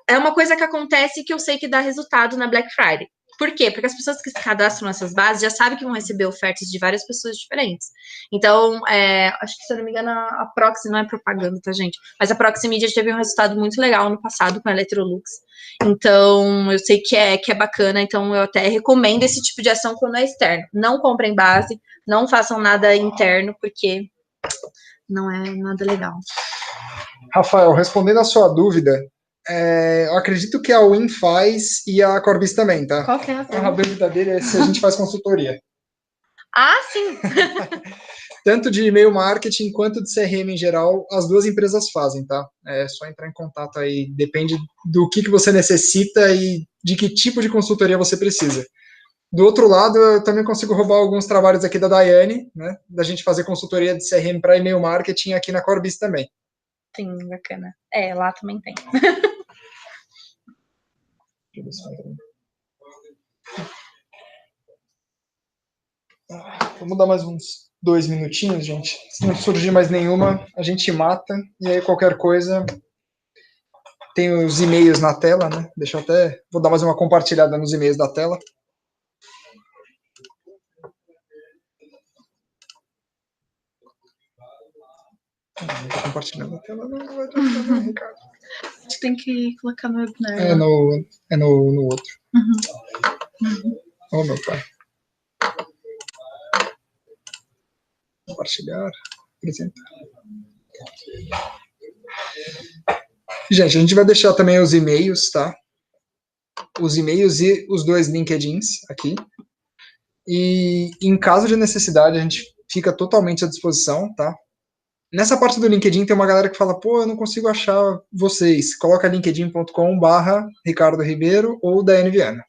é uma coisa que acontece que eu sei que dá resultado na Black Friday. Por quê? Porque as pessoas que se cadastram nessas bases já sabem que vão receber ofertas de várias pessoas diferentes. Então, acho que, se eu não me engano, a Proxy não é propaganda, tá, gente? Mas a Proxy Media teve um resultado muito legal no passado com a Electrolux. Então, eu sei que é bacana, então eu até recomendo esse tipo de ação quando é externo. Não comprem base, não façam nada interno, porque não é nada legal. Rafael, respondendo a sua dúvida, eu acredito que a Win faz e a Corbis também, tá? Qual que é A dúvida dele é se a gente faz consultoria. Ah, sim! Tanto de e-mail marketing quanto de CRM em geral, as duas empresas fazem, tá? É só entrar em contato aí, depende do que você necessita e de que tipo de consultoria você precisa. Do outro lado, eu também consigo roubar alguns trabalhos aqui da Daiane, né? Da gente fazer consultoria de CRM para e-mail marketing aqui na Corbis também. Sim, bacana. Lá também tem. Vamos dar mais uns 2 minutinhos, gente. Se não surgir mais nenhuma, a gente mata. E aí, qualquer coisa, tem os e-mails na tela, né? Deixa eu até. Vou dar mais uma compartilhada nos e-mails da tela. Não tô compartilhando a tela, não vai adiantar, né, Ricardo? Você tem que colocar no webinar. É no outro. Uhum. Oh, meu pai. Compartilhar. Apresentar. Gente, a gente vai deixar também os e-mails, tá? Os e-mails e os 2 LinkedIns aqui. E em caso de necessidade, a gente fica totalmente à disposição, tá? Nessa parte do LinkedIn tem uma galera que fala, pô, eu não consigo achar vocês. Coloca linkedin.com/Ricardo Ribeiro ou da Viana.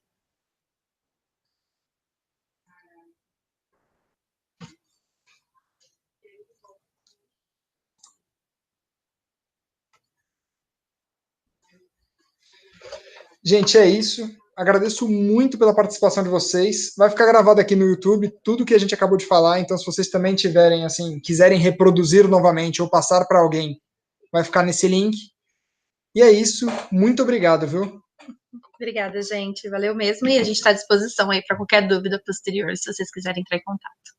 Gente, é isso. Agradeço muito pela participação de vocês. Vai ficar gravado aqui no YouTube tudo que a gente acabou de falar. Então, se vocês também tiverem, assim, quiserem reproduzir novamente ou passar para alguém, vai ficar nesse link. E é isso. Muito obrigado, viu? Obrigada, gente. Valeu mesmo. E a gente está à disposição aí para qualquer dúvida posterior, se vocês quiserem entrar em contato.